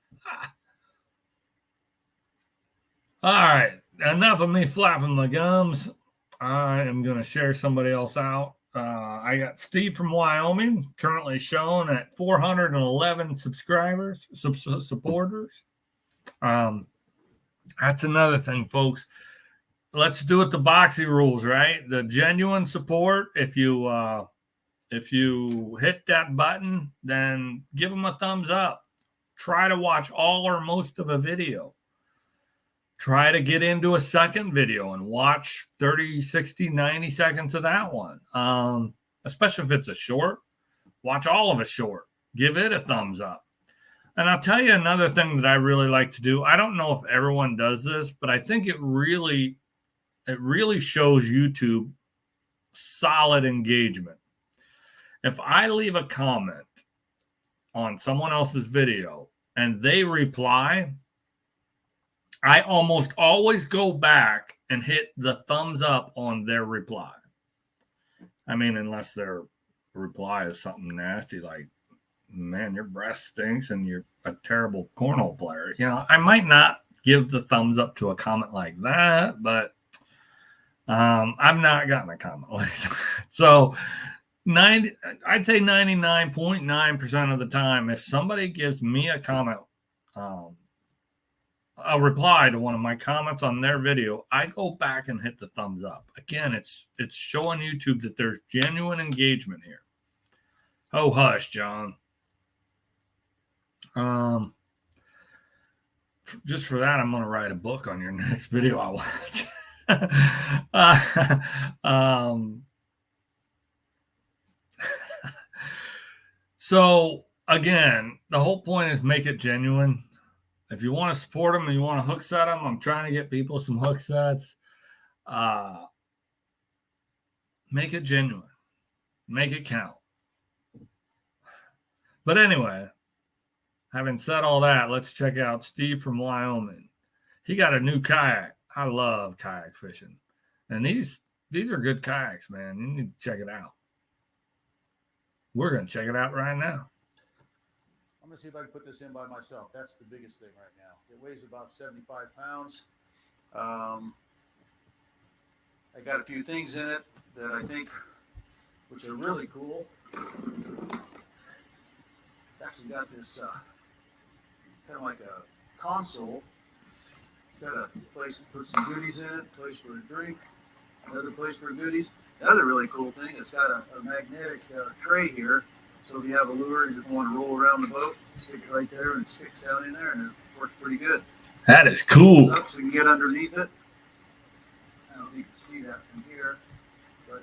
All right, enough of me flapping my gums. I am going to share somebody else out. I got Steve from Wyoming, currently shown at 411 subscribers, supporters. That's another thing, folks. Let's do it the boxy rules, right? The genuine support. If you hit that button, then give them a thumbs up. Try to watch all or most of a video. Try to get into a second video and watch 30, 60, 90 seconds of that one. Especially if it's a short, watch all of a short. Give it a thumbs up. And I'll tell you another thing that I really like to do. I don't know if everyone does this, but I think it really shows YouTube solid engagement. If I leave a comment on someone else's video and they reply, I almost always go back and hit the thumbs up on their reply. I mean, unless their reply is something nasty like, man, your breath stinks and you're a terrible cornhole player. You know, I might not give the thumbs up to a comment like that, but I've not gotten a comment like that. So I'd say 99.9% of the time, if somebody gives me a comment, a reply to one of my comments on their video, I go back and hit the thumbs up. Again, it's showing YouTube that there's genuine engagement here. Oh, hush, John. Just for that, I'm going to write a book on your next video I watch. So again, the whole point is make it genuine. If you want to support them and you want to hook set them, I'm trying to get people some hook sets. Make it genuine. Make it count. But anyway, having said all that, let's check out Steve from Wyoming. He got a new kayak. I love kayak fishing. And these are good kayaks, man. You need to check it out. We're going to check it out right now. I'm going to see if I can put this in by myself. That's the biggest thing right now. It weighs about 75 pounds. I got a few things in it that I think, which are really cool. It's actually got this kind of like a console. It's got a place to put some goodies in it, a place for a drink, another place for goodies. The other really cool thing, it's got a magnetic tray here. So if you have a lure and you just want to roll around the boat, stick it right there and it sticks down in there and it works pretty good. That is cool. So you can get underneath it. I don't know if you can see that from here, but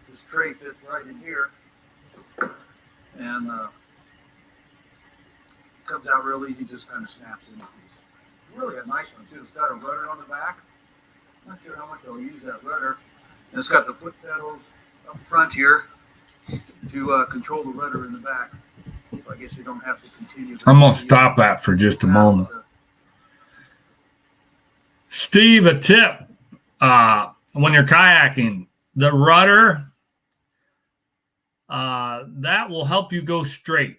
this tray fits right in here. And comes out real easy, just kind of snaps into these. It's really a nice one too. It's got a rudder on the back. I'm not sure how much I'll use that rudder. And it's got the foot pedals up front here to control the rudder in the back. So I guess you don't have to continue. I'm going to stop that for just a moment. Steve, a tip. When you're kayaking, the rudder, that will help you go straight.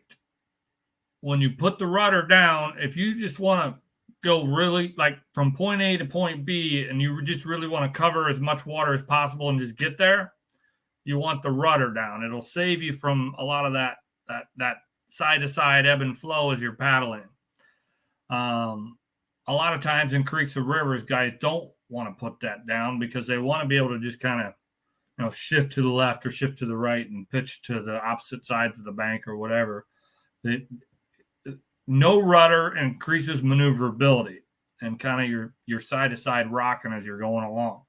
When you put the rudder down, if you just want to go really like from point A to point B and you just really want to cover as much water as possible and just get there, you want the rudder down. It'll save you from a lot of that side-to-side ebb and flow as you're paddling. A lot of times in creeks or rivers, guys don't want to put that down because they want to be able to just kind of shift to the left or shift to the right and pitch to the opposite sides of the bank or whatever. No rudder increases maneuverability and kind of your side to side rocking as you're going along.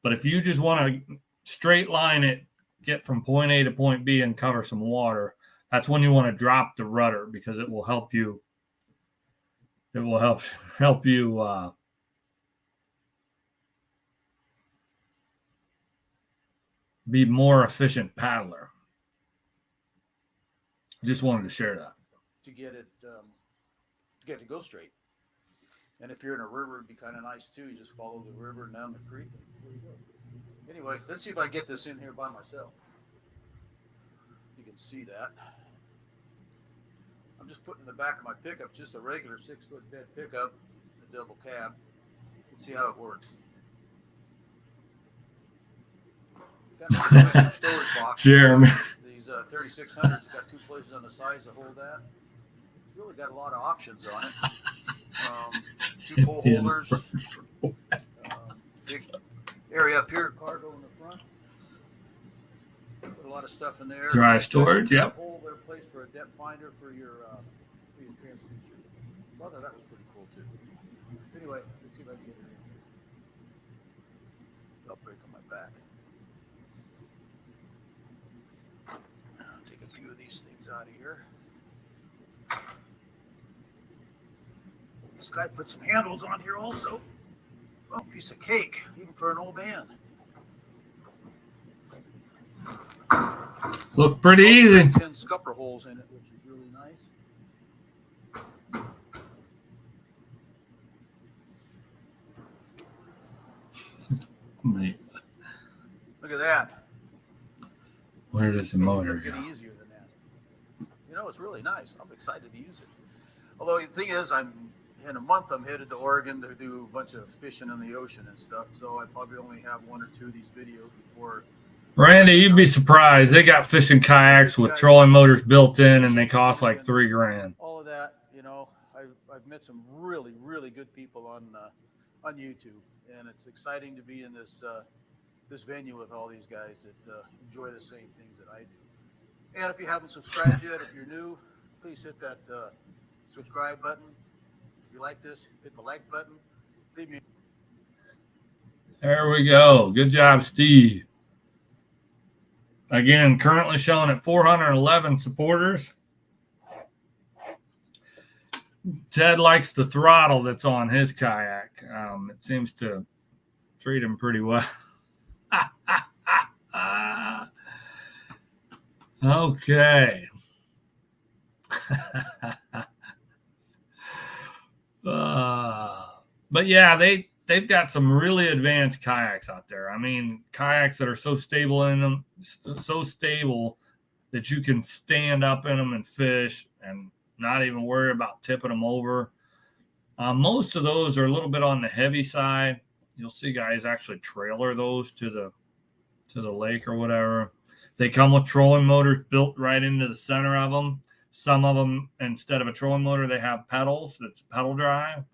But if you just want to straight line it, get from point A to point B and cover some water, that's when you want to drop the rudder, because it will help you. It will help you be more efficient paddler. Just wanted to share that. To get it to go straight. And if you're in a river, it'd be kind of nice too. You just follow the river down the creek. And there you go. Anyway, let's see if I get this in here by myself. You can see that. I'm just putting in the back of my pickup, just a regular 6-foot bed pickup, a double cab. Let's see how it works. Got my storage box. Jeremy. These 3600s got 2 places on the sides to hold that. It's really got a lot of options on it. 2 pole holders, big area up here, cargo in the front. Put a lot of stuff in there. Dry storage, yep. Hole there, place for a depth finder for your transducer. So I thought that was pretty cool too. Anyway, let's see if I can get it in here. I'll break on my back. I'll take a few of these things out of here. This guy put some handles on here also. Oh, piece of cake, even for an old man. Look pretty easy. 10 scupper holes in it, which is really nice. Look at that. Where does the motor It's go? getting easier than that. You know, it's really nice. I'm excited to use it. Although the thing is, in a month I'm headed to Oregon to do a bunch of fishing in the ocean and stuff. So I probably only have 1 or 2 of these videos before. Randy, you'd be surprised. They got fishing kayaks with trolling motors built in, and they cost like $3,000. All of that, I've met some really, really good people on YouTube, and it's exciting to be in this venue with all these guys that enjoy the same things that I do. And if you haven't subscribed yet, if you're new, please hit that subscribe button. If you like this, hit the like button. Leave me. There we go. Good job, Steve. Again, currently showing at 411 supporters. Ted likes the throttle that's on his kayak. It seems to treat him pretty well. Okay. But yeah, they've got some really advanced kayaks out there. I mean, kayaks that are so stable in them, so stable that you can stand up in them and fish and not even worry about tipping them over. Most of those are a little bit on the heavy side. You'll see guys actually trailer those to the lake or whatever. They come with trolling motors built right into the center of them. Some of them, instead of a trolling motor, they have pedals. That's pedal drive.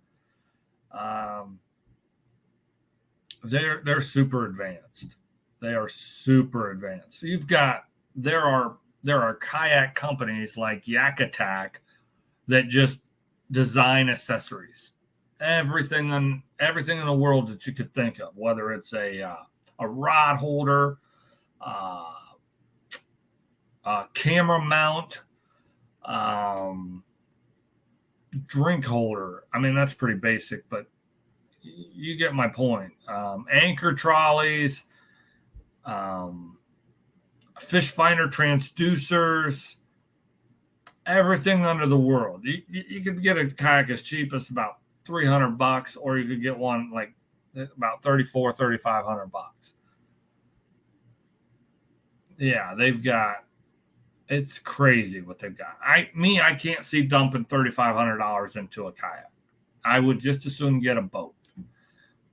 They're super advanced. They are super advanced. There are kayak companies like Yak Attack that just design accessories. Everything in the world that you could think of, whether it's a rod holder, a camera mount, drink holder. I mean, that's pretty basic, but you get my point. Anchor trolleys, fish finder transducers, everything under the world. You could get a kayak as cheap as about $300, or you could get one like about $3,500. Yeah, it's crazy what they've got. I can't see dumping $3,500 into a kayak. I would just as soon get a boat,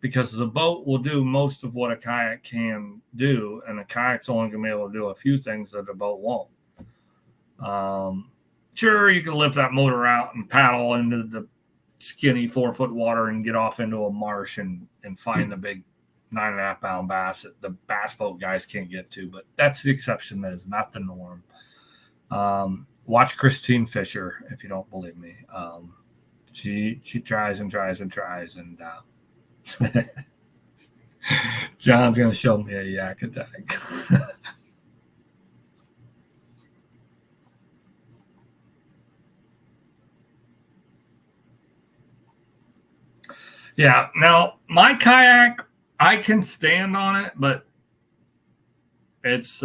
because the boat will do most of what a kayak can do, and a kayak's only going to be able to do a few things that a boat won't. Sure, you can lift that motor out and paddle into the skinny 4-foot water and get off into a marsh and find the big 9.5 pound bass that the bass boat guys can't get to, but that's the exception. That is not the norm. Watch Christine Fisher if you don't believe me. She tries and tries and tries, and John's gonna show me a yak attack. Yeah. Now my kayak, I can stand on it, but it's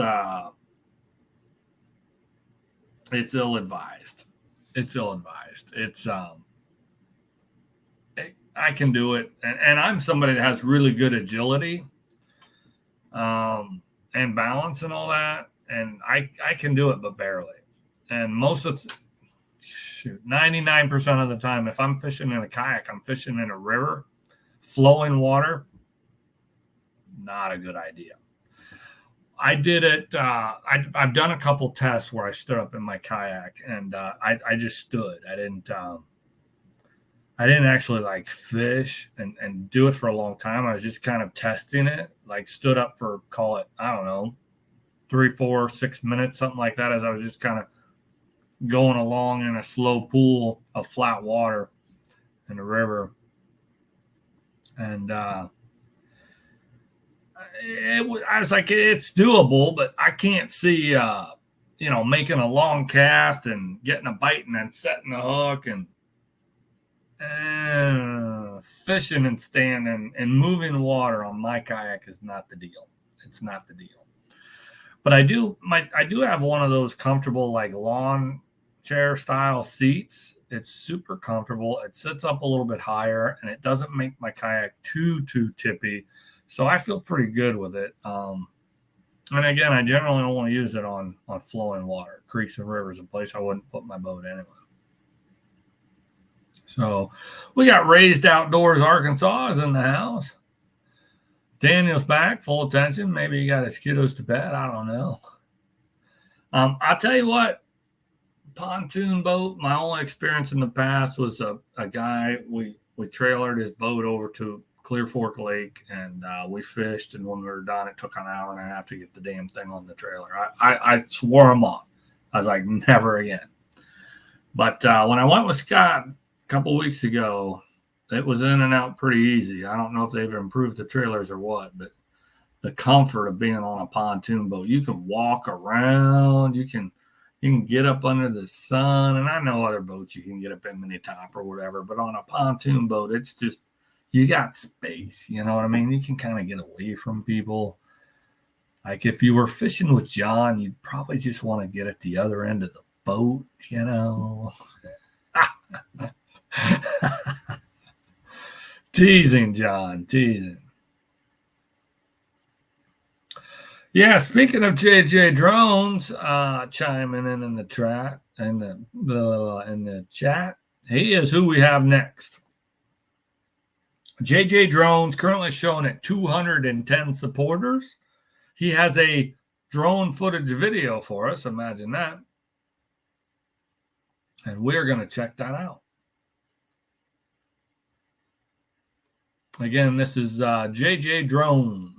ill-advised. It's ill-advised. I can do it, and I'm somebody that has really good agility, and balance and all that, and I can do it, but barely. And most of 99% of the time, if I'm fishing in a kayak, I'm fishing in a river, flowing water. Not a good idea. I did it. I've done a couple tests where I stood up in my kayak, and I just stood. I didn't actually like fish and do it for a long time. I was just kind of testing it, like stood up for, call it, I don't know, 3, 4, 6 minutes, something like that, as I was just kind of going along in a slow pool of flat water in the river. And I was like, it's doable, but I can't see, making a long cast and getting a bite and then setting the hook and fishing and standing and moving water on my kayak is not the deal. It's not the deal. But I do have one of those comfortable, like, lawn chair style seats. It's super comfortable. It sits up a little bit higher, and it doesn't make my kayak too tippy. So I feel pretty good with it. And again, I generally don't want to use it on flowing water. Creeks and rivers, a place I wouldn't put my boat anyway. So we got Raised Outdoors Arkansas is in the house. Daniel's back, full attention. Maybe he got his kiddos to bed. I don't know. I'll tell you what, pontoon boat, my only experience in the past was a guy, we trailered his boat over to Clear Fork Lake, and we fished, and when we were done, it took an hour and a half to get the damn thing on the trailer. I swore him off. I was like, never again. But when I went with Scott a couple weeks ago, it was in and out pretty easy. I don't know if they've improved the trailers or what, but the comfort of being on a pontoon boat, you can walk around, you can get up under the sun, and I know other boats you can get up in mini top or whatever, but on a pontoon boat, it's just, you got space, you know what I mean? You can kind of get away from people. Like if you were fishing with John, you'd probably just want to get at the other end of the boat, you know? Teasing, John, teasing. Yeah, speaking of JJ Drones, chiming in the chat, in the chat, he is who we have next. JJ Drones currently showing at 210 supporters. He has a drone footage video for us. Imagine that. And we're going to check that out. Again, this is JJ Drones.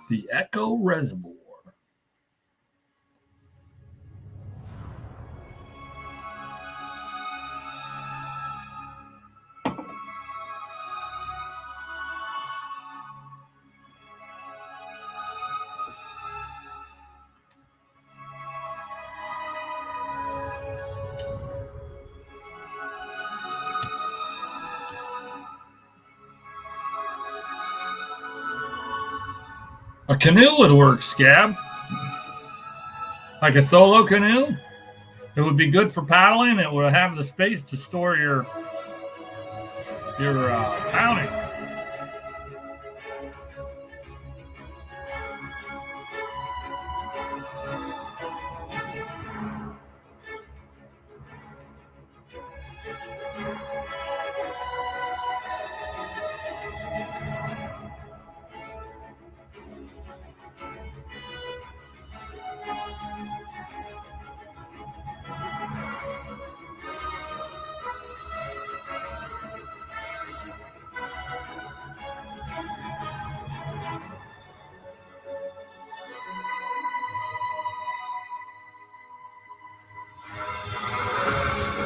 The Echo Reservoir. A canoe would work, Scab. Like a solo canoe. It would be good for paddling. It would have the space to store your bounty.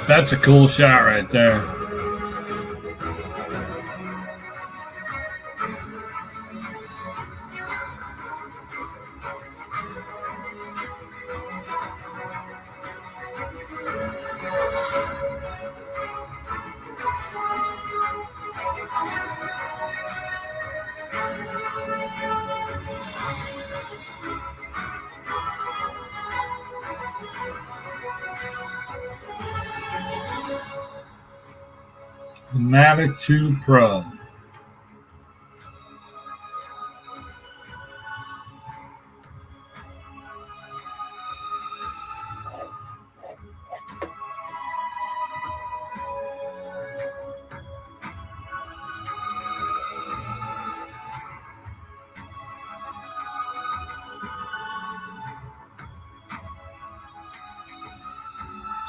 That's a cool shot right there. The Mavic 2 Pro.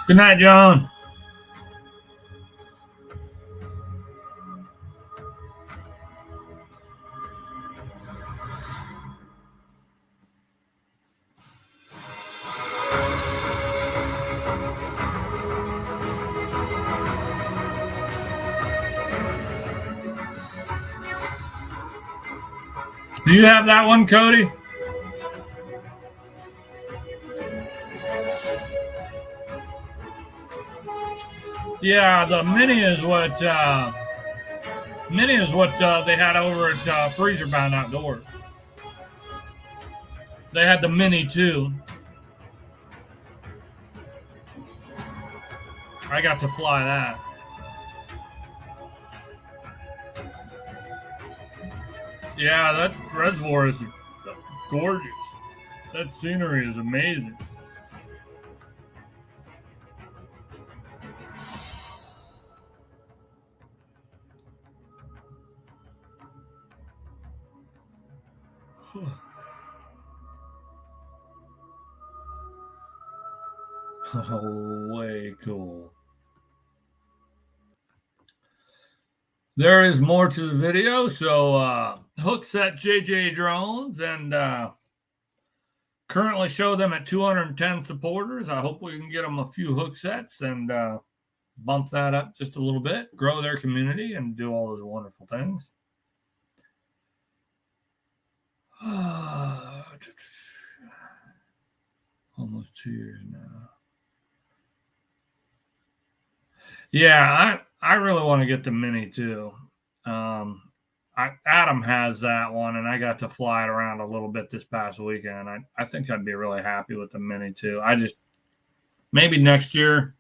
Good night, John. Do you have that one, Cody? Yeah, the mini is what they had over at Freezer Bound Outdoors. They had the mini too. I got to fly that. Yeah, that reservoir is gorgeous. That scenery is amazing. Oh, way cool. There is more to the video. So hook set JJ drones, and currently show them at 210 supporters. I hope we can get them a few hook sets and bump that up just a little bit, grow their community, and do all those wonderful things. Almost 2 years now. Yeah, I really want to get the mini too. Adam has that one, and I got to fly it around a little bit this past weekend. I think I'd be really happy with the mini too. Maybe next year.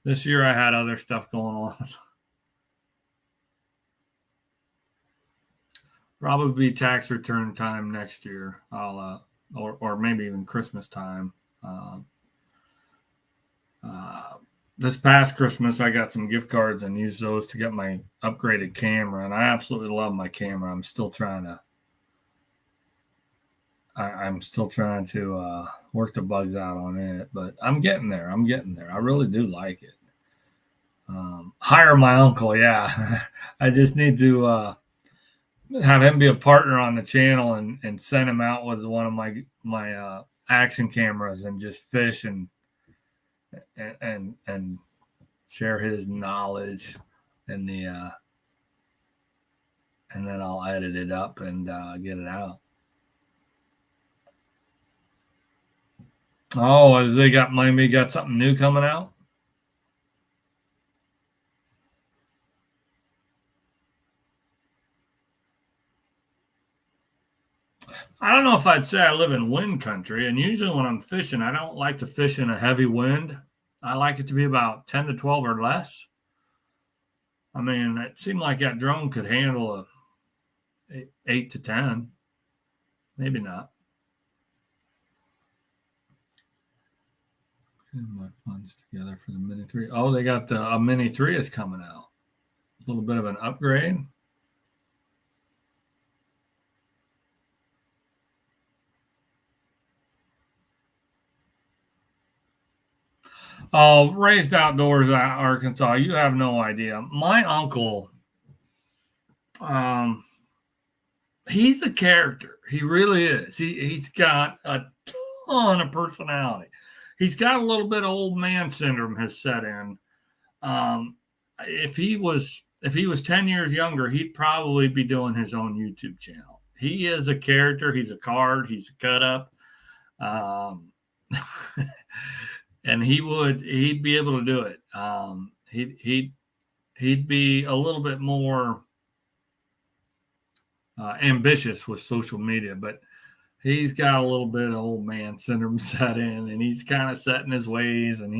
This year I had other stuff going on. Probably be tax return time next year. I'll or maybe even Christmas time. This past Christmas, I got some gift cards and used those to get my upgraded camera, and I absolutely love my camera. I'm still trying to work the bugs out on it, but I'm getting there. I really do like it. Hire my uncle, yeah. I just need to have him be a partner on the channel and send him out with one of my action cameras and just fish and share his knowledge and and then I'll edit it up and get it out. Oh, has they got something new coming out? I don't know if I'd say I live in wind country, and usually when I'm fishing, I don't like to fish in a heavy wind. I like it to be about 10 to 12 or less. I mean, it seemed like that drone could handle a 8 to 10. Maybe not. Get my funds together for the Mini 3. Oh, they got a Mini 3 is coming out. A little bit of an upgrade. Oh, Raised Outdoors, Arkansas. You have no idea. My uncle, he's a character. He really is. He's got a ton of personality. he's got a little bit of old man syndrome has set in. If he was 10 years younger, he'd probably be doing his own YouTube channel. He is a character. He's a card. He's a cut up. And he'd be able to do it. He'd be a little bit more ambitious with social media, but he's got a little bit of old man syndrome set in, and he's kind of set in his ways, and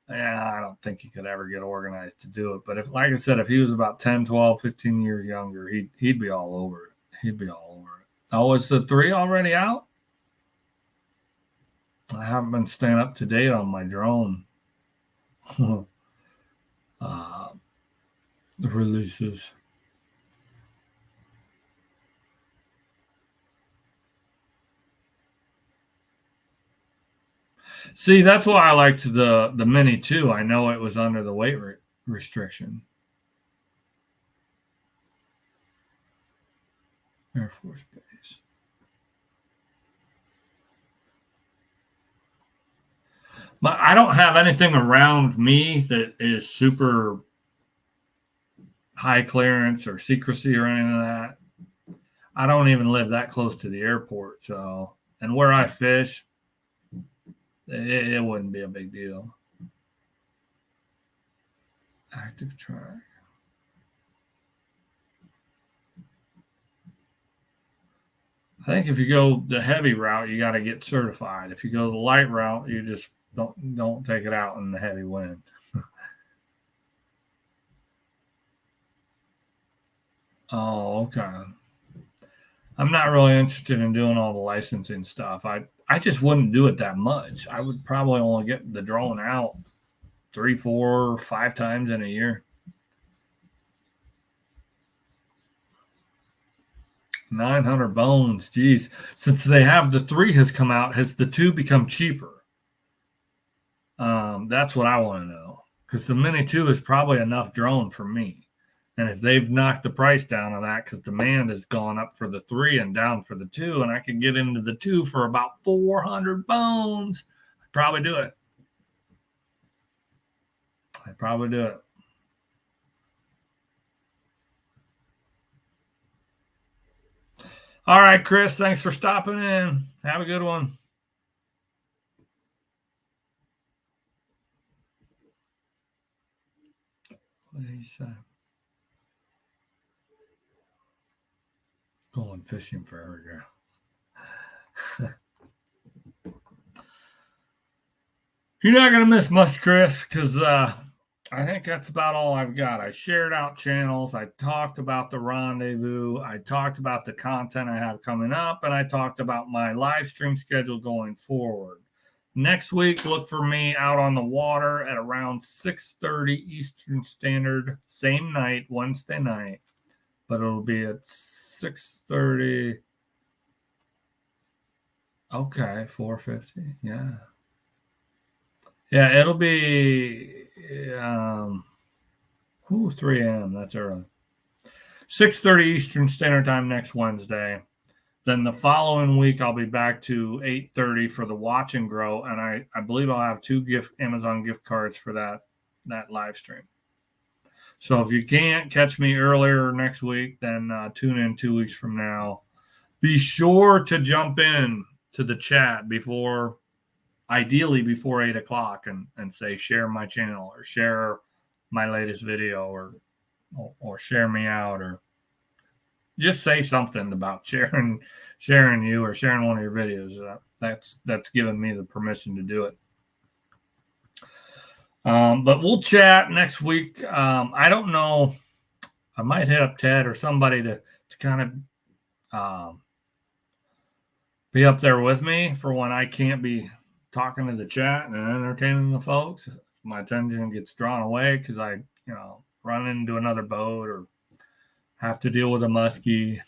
I don't think he could ever get organized to do it. But if, like I said, if he was about 10, 12, 15 years younger, he'd be all over it. He'd be all over it. Oh, is the 3 already out? I haven't been staying up to date on my drone releases. See, that's why I liked the Mini too. I know it was under the weight restriction. Air Force Base. But I don't have anything around me that is super high clearance or secrecy or any of that. I don't even live that close to the airport. So, and where I fish, it wouldn't be a big deal. Active track. I think if you go the heavy route, you got to get certified. If you go the light route, you just don't take it out in the heavy wind. Oh, okay. I'm not really interested in doing all the licensing stuff. I just wouldn't do it that much. I would probably only get the drone out 3, 4, 5 times in a year. 900 bones. Geez. Since they have the 3 has come out, has the 2 become cheaper? That's what I want to know. Because the Mini 2 is probably enough drone for me. And if they've knocked the price down on that, because demand has gone up for the 3 and down for the 2, and I can get into the 2 for about 400 bones, I'd probably do it. All right, Chris, thanks for stopping in. Have a good one. What did he say? Going fishing forever, girl. You're not going to miss much, Chris, because I think that's about all I've got. I shared out channels. I talked about the rendezvous. I talked about the content I have coming up, and I talked about my live stream schedule going forward. Next week, look for me out on the water at around 6:30 Eastern Standard, same night, Wednesday night, but it'll be at 6:30. Okay, 4:50. Yeah. Yeah, it'll be 3 a.m. That's early. 6:30 Eastern Standard Time next Wednesday. Then the following week, I'll be back to 8:30 for the Watch and Grow, and I believe I'll have 2 Amazon gift cards for that live stream. So if you can't catch me earlier next week, then tune in 2 weeks from now. Be sure to jump in to the chat ideally before 8 o'clock and say share my channel or share my latest video or share me out or just say something about sharing you or sharing one of your videos. That's given me the permission to do it. But we'll chat next week. I don't know. I might hit up Ted or somebody to kind of be up there with me for when I can't be talking to the chat and entertaining the folks. If my attention gets drawn away because I, run into another boat or have to deal with a muskie.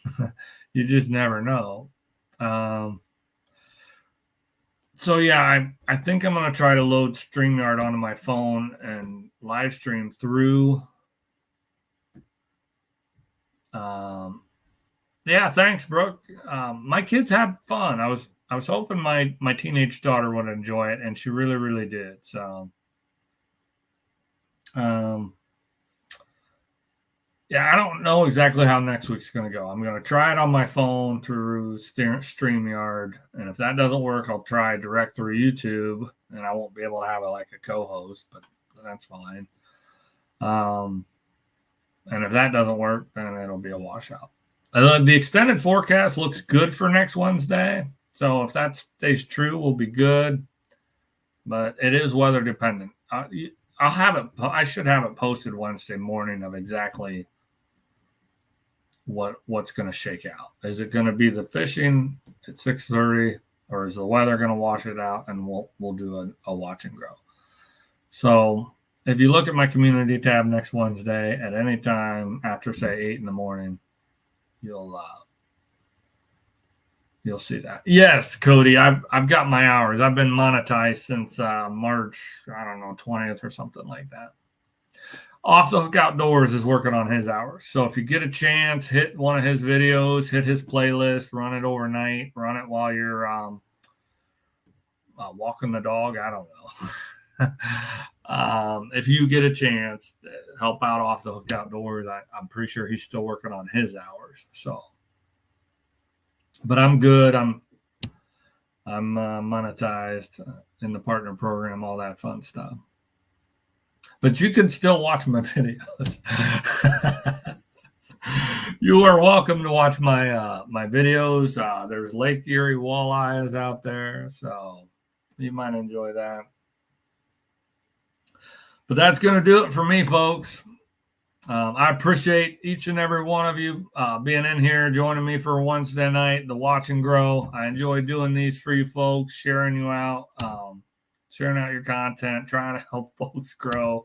You just never know. So yeah, I think I'm going to try to load StreamYard onto my phone and live stream through. Yeah, thanks, Brooke. My kids had fun. I was was hoping my teenage daughter would enjoy it, and she really, really did. So, yeah, I don't know exactly how next week's going to go. I'm going to try it on my phone through StreamYard, and if that doesn't work, I'll try direct through YouTube, and I won't be able to have it like a co-host, but that's fine. And if that doesn't work, then it'll be a washout. The extended forecast looks good for next Wednesday, so if that stays true, we'll be good. But it is weather dependent. I'll have it. I should have it posted Wednesday morning of exactly what's going to shake out. Is it going to be the fishing at 6:30, or is the weather going to wash it out? And we'll do a watch and grow. So if you look at my community tab next Wednesday at any time after say 8 in the morning, you'll see that. Yes, Cody, I've got my hours. I've been monetized since March, I don't know, 20th or something like that. Off the Hook Outdoors is working on his hours. So if you get a chance, hit one of his videos, hit his playlist, run it overnight, run it while you're walking the dog. I don't know. If you get a chance, help out Off the Hook Outdoors. I'm pretty sure he's still working on his hours. So, but I'm good. I'm monetized in the partner program, all that fun stuff. But you can still watch my videos. You are welcome to watch my my videos. There's Lake Erie walleyes out there, so you might enjoy that. But that's going to do it for me, folks. I appreciate each and every one of you being in here, joining me for Wednesday night, the Watch and Grow. I enjoy doing these for you folks, sharing you out, sharing out your content, trying to help folks grow.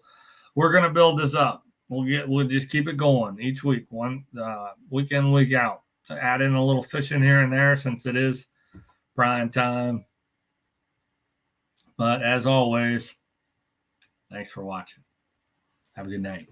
We're going to build this up. We'll just keep it going each week, one week in, week out. Add in a little fishing here and there since it is prime time. But as always, thanks for watching. Have a good night.